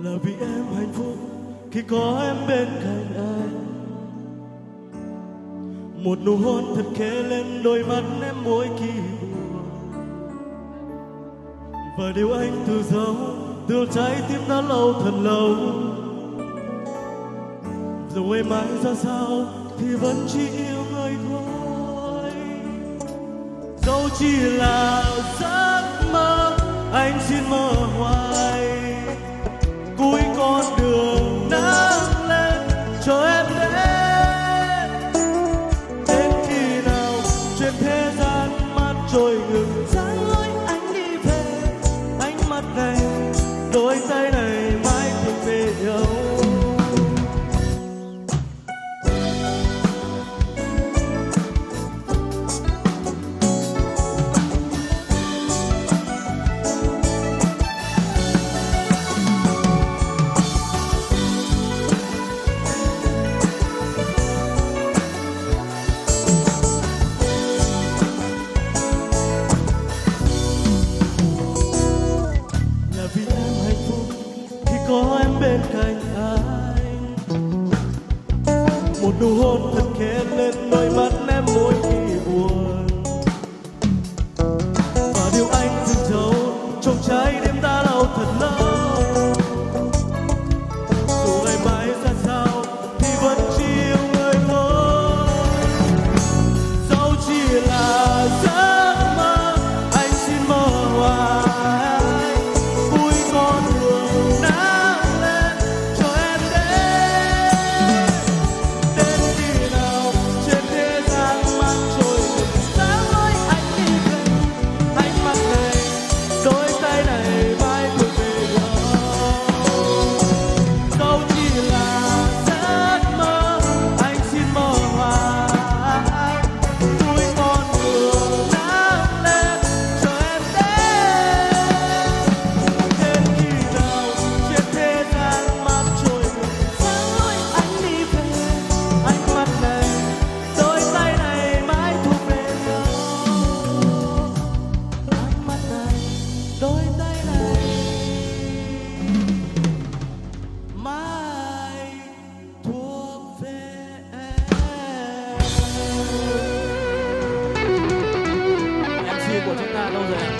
Là vì em hạnh phúc khi có em bên cạnh anh. Một nụ hôn thật khẽ lên đôi mắt em mỗi khi buồn. Và điều anh tự giấu từ trái tim đã lâu thật lâu. Dù em mãi ra sao thì vẫn chỉ yêu người thôi. Dẫu chỉ là giấc mơ anh xin mơ hoài. Cuối con đường nắng lên cho em đến. Đến khi nào trên thế gian mắt trôi ngừng dáng lối anh đi về. Ánh mắt này đôi tay này mãi thuộc về nhau. thật khẽ lên đôi mắt em mỗi khi buồn. Và điều anh từng giấu trong trái tim ta lâu thật lâu. Dù ngày mai ra sao thì vẫn chỉ yêu người thôi. Dẫu chỉ là giấc mơ, anh xin mơ hoài. Vui con đường nắng lên cho em đến. Đến khi nào trên thế gian mắt trôi sáng lối anh đi về. Ánh mắt này, đôi tay này mãi thuộc về nhau. Dẫu chỉ là giấc mơ, anh xin mơ hoài. Vui con đường nắng lên cho em đến. Đến khi nào trên thế gian mắt trôi sáng lối anh đi về. Ánh mắt này, đôi tay này mãi thuộc về nhau. Ánh mắt này, đôi tay này mãi thuộc về em. MC của chúng ta đâu rồi ạ?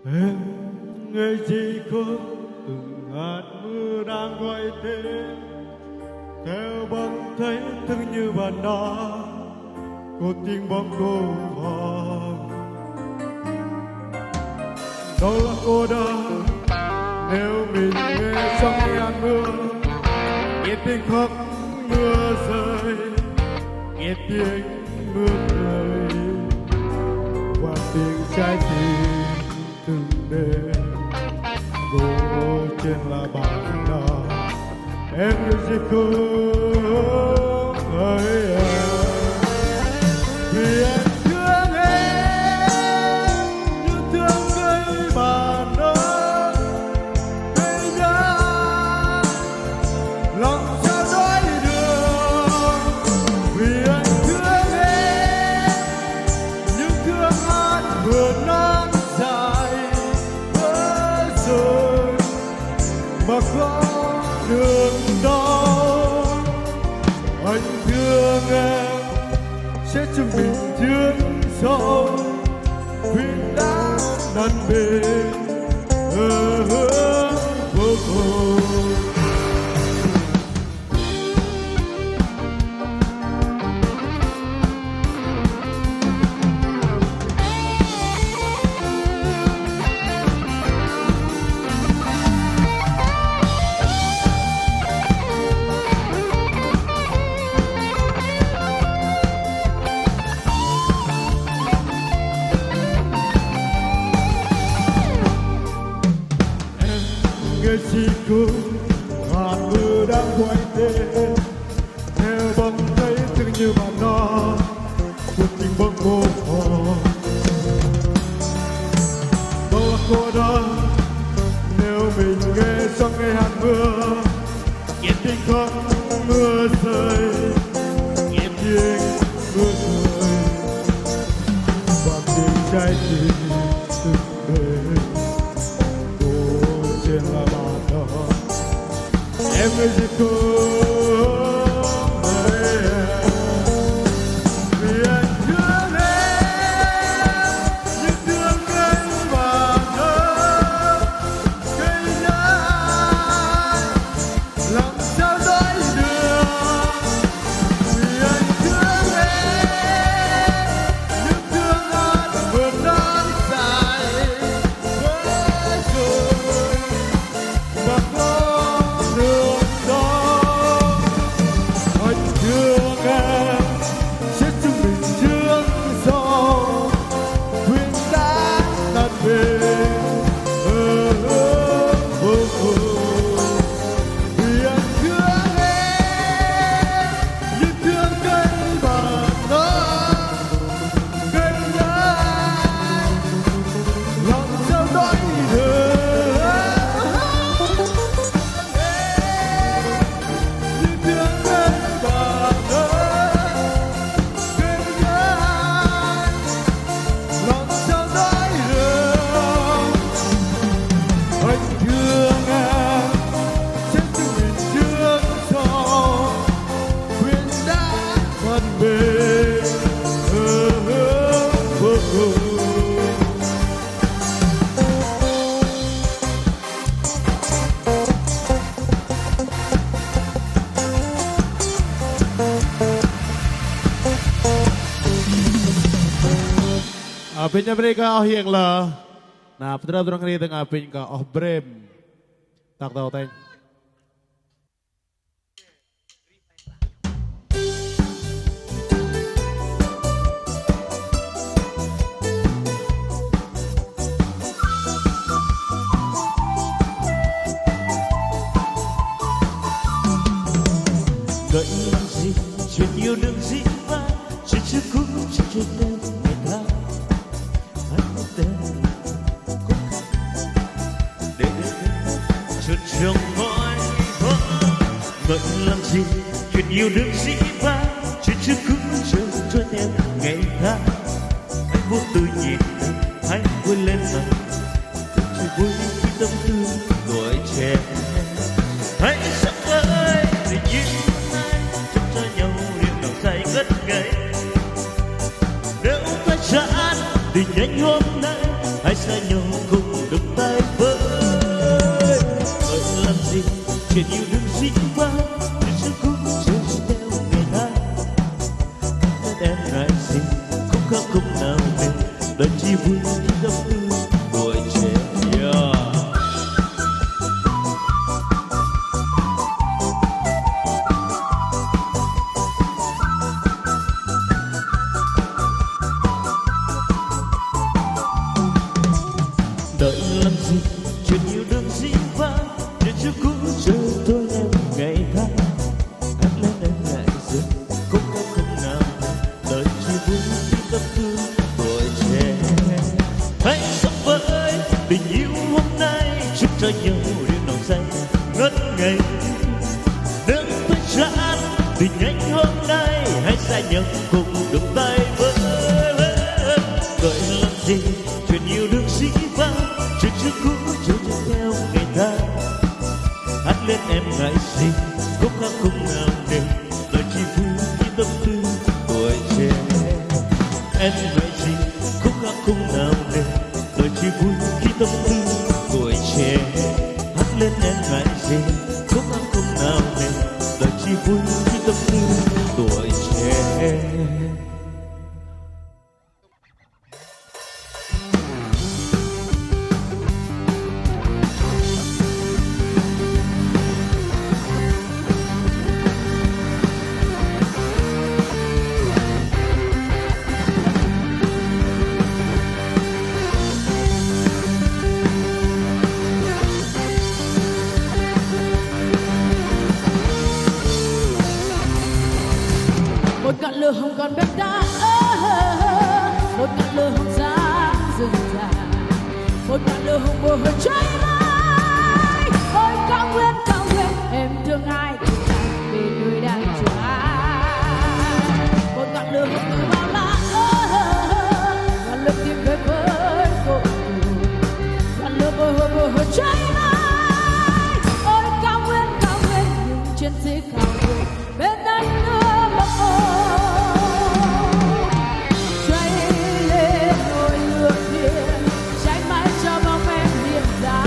Em người gì không từng hạt mưa đang gọi tên, theo bóng thấy thương như bạn đó cô tiếng bóng cô vòng. Đâu là cô đơn nếu mình nghe trong hạt mưa, nghe tiếng khóc mưa rơi, nghe tiếng mưa rơi qua tiếng trái tim từng đêm đổ trên là bàn đá. Em yêu gì không hỡi em, vì em thương em như thương cây bàn đá. Cây giá lòng sao đói đường, vì anh thương em như thương hát vườn non dài vỡ rồi mà có đường đau. Anh thương em sẽ cho mình thương sâu vì đã năn bền vô cùng. Người chỉ cùng hạt mưa đang quay tên, theo bóng thấy thương như bạn đó cuộc tình bỗng vô hồn. Đâu là cô đơn nếu mình nghe trong ngày hạt mưa, nghe tiếng khóc mưa rơi, nghe tiếng mưa rơi và tiếng trái tim từng đêm đổ trên là bàn đá. Em ơi gì không hỡi em, vì anh thương em như thương cây bàn đá. Cây giá lòng sao đói đường, Pinya mereka yang lah. Nah, putra orang ini tengah pinya brem. Tak tahu teng. Gợi làm gì chuyện yêu đương dĩ vãng, chuyện chưa cũ chuyện chưa tên ngày tháng hãy tên cố gắng để chợt trong mọi hoa. Gợi làm gì chuyện yêu đương dĩ vãng, chuyện chưa cũ chưa trôi theo ngày tháng. Hãy vô tư nhìn em, hãy quên lên mà chỉ vui khi tâm tư tuổi trẻ. Hãy sống với tình yêu cho nhau niềm đau say ngất ngây. Nếu phải chán thì nhanh hôm nay hãy xa nhau cùng được tay với. Đợi làm gì chuyện yêu đương dĩ vãng, chuyện xưa cũ chưa theo ngày tháng. Em ngại gì không khóc không nào nên đời chỉ vui khi tâm tư tuổi trẻ. Đợi làm gì chuyện yêu đương dĩ vãng, chuyện chưa cũ chờ tôi em ngày tháng. Hát lên em ngại dừng cũng không nào đời chỉ vui khi tâm tư tuổi trẻ. Hãy sống với tình yêu hôm nay, chúc cho nhau điều nồng say ngất ngây. Nếu phải chán thì nhanh hôm nay hãy xa nhau cùng được tay với. Đợi làm gì chuyện yêu đương dĩ vãng, chuyện chưa cũ chưa theo ngày tháng. Hát lên em ngại gì khúc hát không nào đều đời chỉ vui khi tâm tư tuổi trẻ. Em ngại gì khúc hát không nào đều đời chỉ vui khi tâm tư tuổi trẻ. Hát lên em ngại gì khúc hát không nào đều đời chỉ vui khi tâm tư tuổi trẻ. Một ngọn lửa hồng còn bếp đá, một ngọn lửa hồng dám dừng dài, một ngọn lửa hồng bồi hồi cháy mãi. Ôi cao nguyên em thương ai thì chẳng về nơi đang chờ ai. Một ngọn lửa hồng từ bao la, ngọn lửa tìm về với cội nguồn, ngọn lửa bồi hồi cháy mãi. Ôi cao nguyên những chiến sĩ cao nguyên bên anh nữa. Cháy lên ngôi lửa thiên, cháy mãi cho bóng em hiện ra.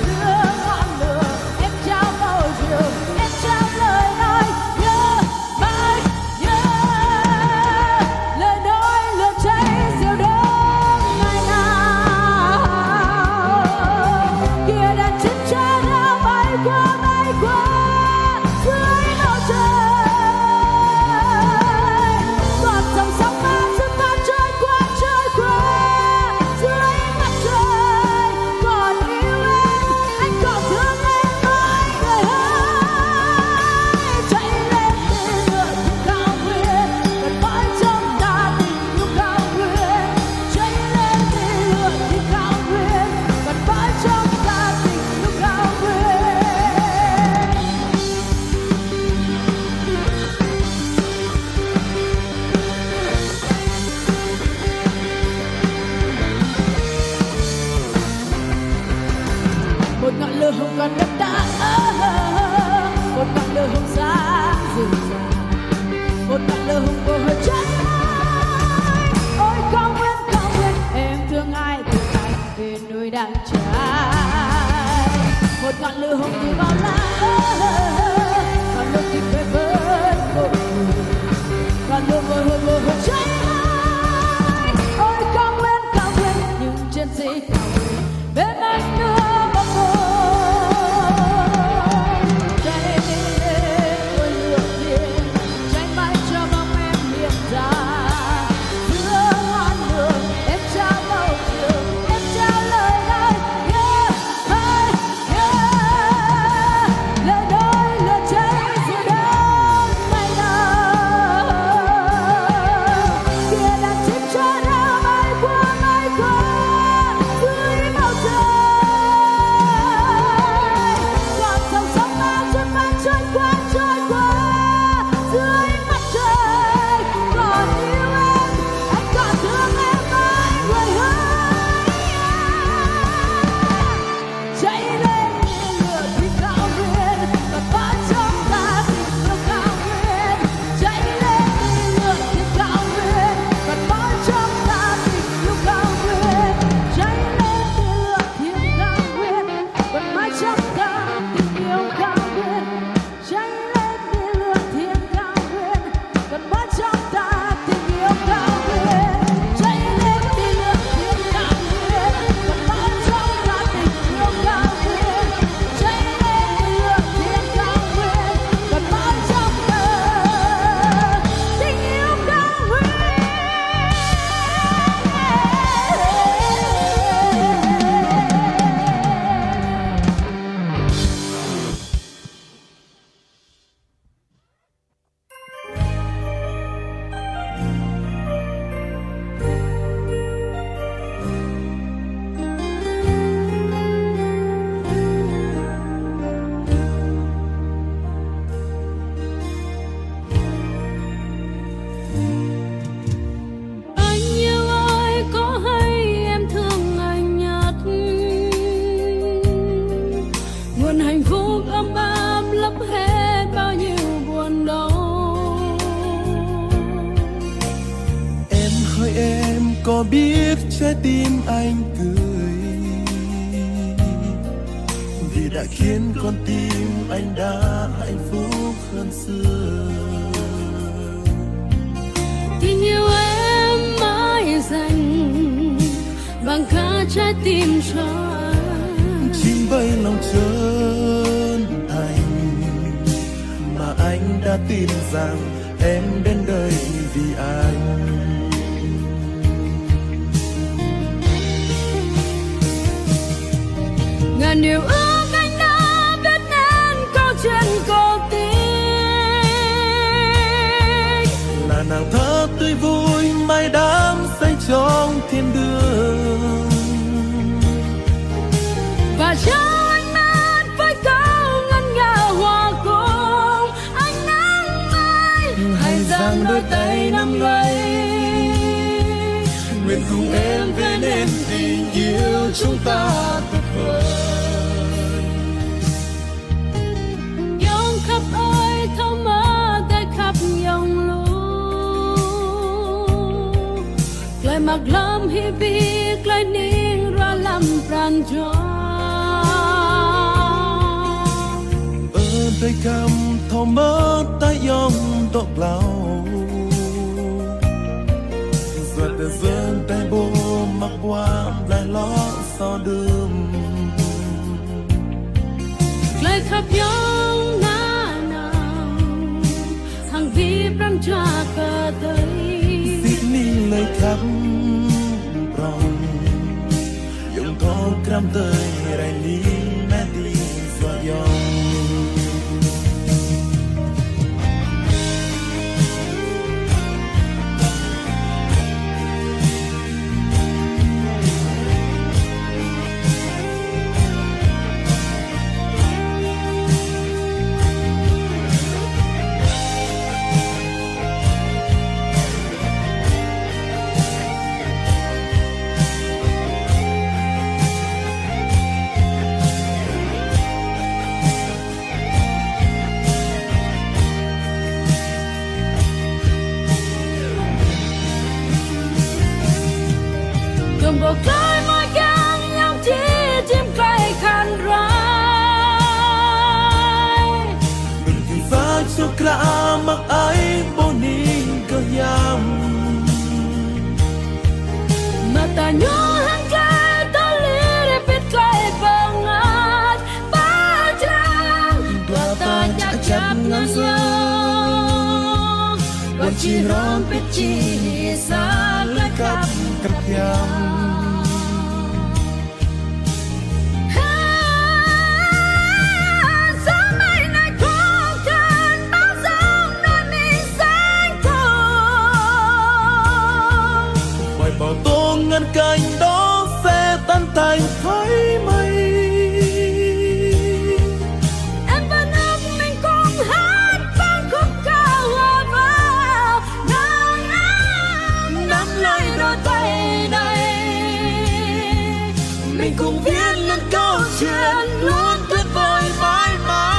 Giữa ngọn lửa em trao màu diều, em trao lời nói. có biết trái tim anh cười vì đã khiến con tim anh đã hạnh phúc hơn xưa. Tình yêu em mãi dành bằng cả trái tim cho anh. Chính bởi lòng chân thành mà anh đã tin rằng em đến đây vì anh. Ngàn điều ước anh đã viết nên câu chuyện cổ tích, là nàng thơ tươi vui mai đắm say trong thiên đường và cho anh mát với câu ngân nga hòa cùng ánh nắng mai. Hãy giang đôi tay nắm lấy, nguyện cùng em vẽ nên tình yêu chúng ta tuyệt vời. dòng khắp ơi thâu mơ tới khắp dòng lũ, lời mặc lâm hi biết lời niên ra làm pran cho. Ở đây cầm thâu mơ ta dòng độc lao, giờ để dân tay bố mặc qua lại lo sao đêm. Lời khắp dòng na nào hàng vi pran cho cơ tới. Xin ni lời khắp rong dòng thâu cram tới rai ni mẹ đi xóa dòng. Một cái môi căng nhau chỉ chim cây khăn rai. Mình thì phát cho cả mặc ai bố nín cơ yam. Mà ta nhớ hàng cây ta lý để biết cây bằng ngát ba trang. Và ta chắc chắn ngân nhau và chỉ rõm biết chỉ xa lời cặp cặp yam. Bảo tố ngăn cạnh đó sẽ tan thành khói mây. Em vẫn ước mình cùng hát vang khúc ca hòa vào nắng ấm nắm lấy đôi tay này. Mình cùng viết lên câu chuyện luôn tuyệt vời mãi mãi.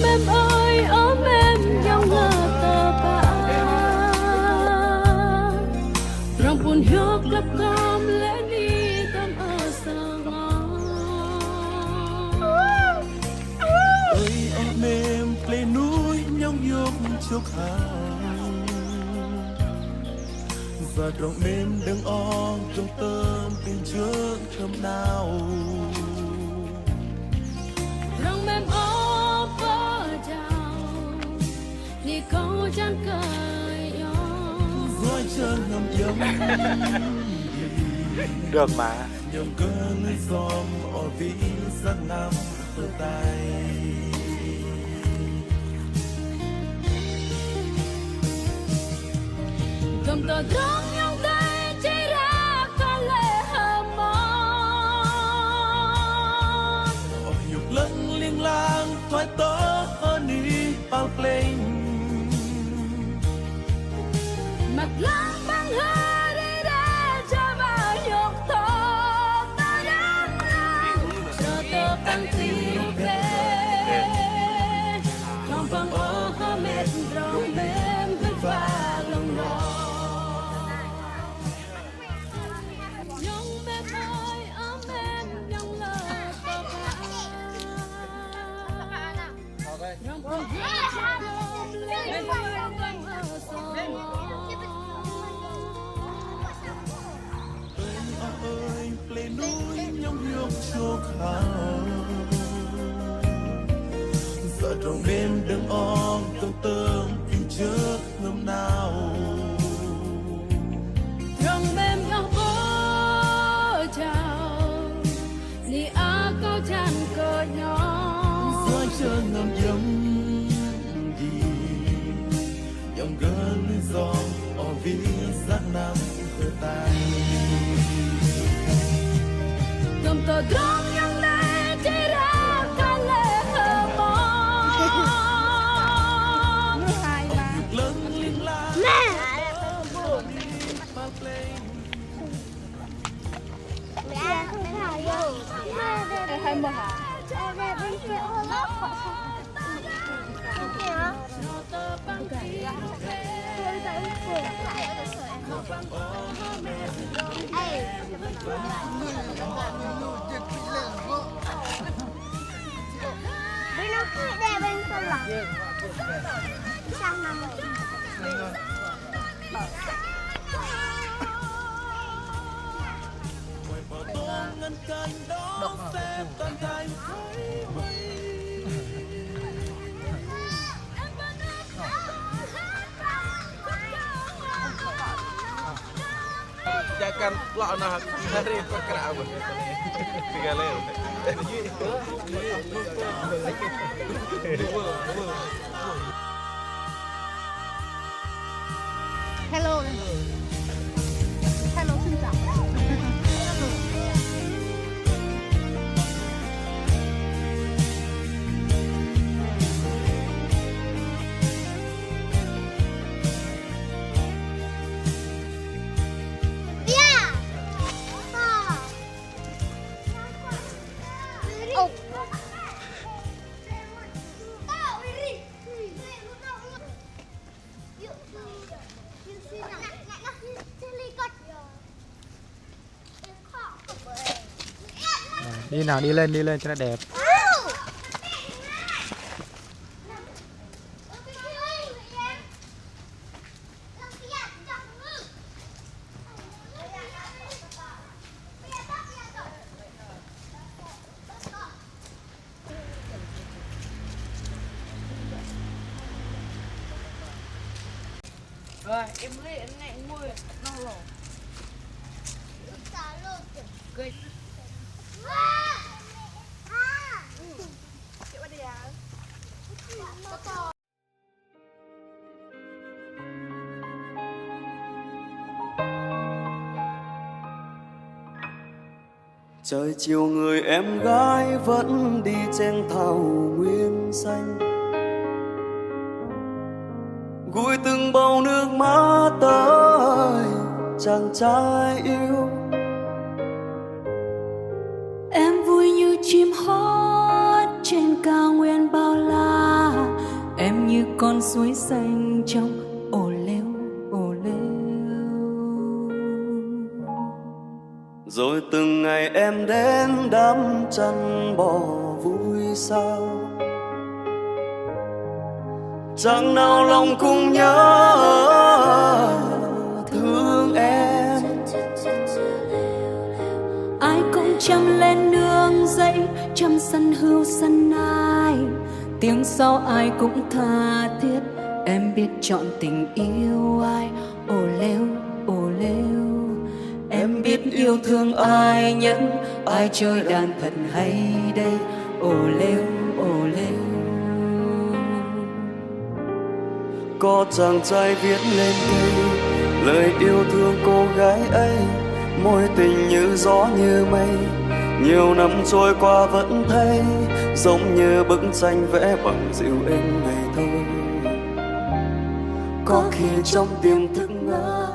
Em ơi ôm em trong ngờ tờ bạc rong buồn hióc lấp cam lẽ đi tâm ở sương Ơi ôm em lên núi nhông nhúc chúc hàng và rộng mềm đừng on trong tâm tình trước thơm nào. rong em ôm bờ chào đi câu chẳng cười Rồi chân ngầm dâm Được mà. nhầm cơn gió ở vĩ rất nằm ở tay. cầm tờ trong nhông tay chỉ ra có lệ hờ mòn phải tớ đi bao lên mặt lang băng hơi đi ra cho vào nhục thọ ta đang làm cho tớ tăng tim về lòng vang ô hơ mệt rong đêm vất vả lòng lo nhung mẹ ơi ấm em nhung lờ tớ nhung con lên ơi plei núi nhung hiu chô khao giờ trong đêm đừng om tương tương tìm trước ngâm nào rong đêm nhau bố chào ni á câu chan cờ nhỏ rồi chờ ngâm giống gì dòng gần gió ở vì giác nam khơi tay cầm tờ drum yang đây chỉ ra cả lệ hờ mong lớn liên la bên nó cứ đè bên sân lọc sang nằm ngân canh đó sẽ tan thành Jangan lak nak hari perkara apa. Tiga leh. hello hello xin chào Đi nào, đi lên cho nó đẹp. Rồi, em lấy em này mua nó lổ. Cười. Trời chiều người em gái vẫn đi trên thảo nguyên xanh, gùi từng bầu nước mắt tới chàng trai yêu. em vui như chim hót trên cao nguyên bao la, em như con suối xanh trong ồ lêu ồ lêu. Rồi từng ngày em đến đám chăn bò vui sao, chẳng nào lòng cùng nhớ thương em. Ai cũng chăm lên nương dậy, chăm săn hươu săn nai, tiếng sau ai cũng tha thiết. Em biết chọn tình yêu ai, ồ lêu ồ lêu. Em biết yêu thương ai nhất, ai chơi đàn thật hay đây, ồ lêu ồ lêu. Có chàng trai viết lên cây lời yêu thương cô gái ấy, mối tình như gió như mây, Nhiều năm trôi qua vẫn thấy giống như bức tranh vẽ bằng dịu êm ngày thơ. Có khi trong tiềm thức ngỡ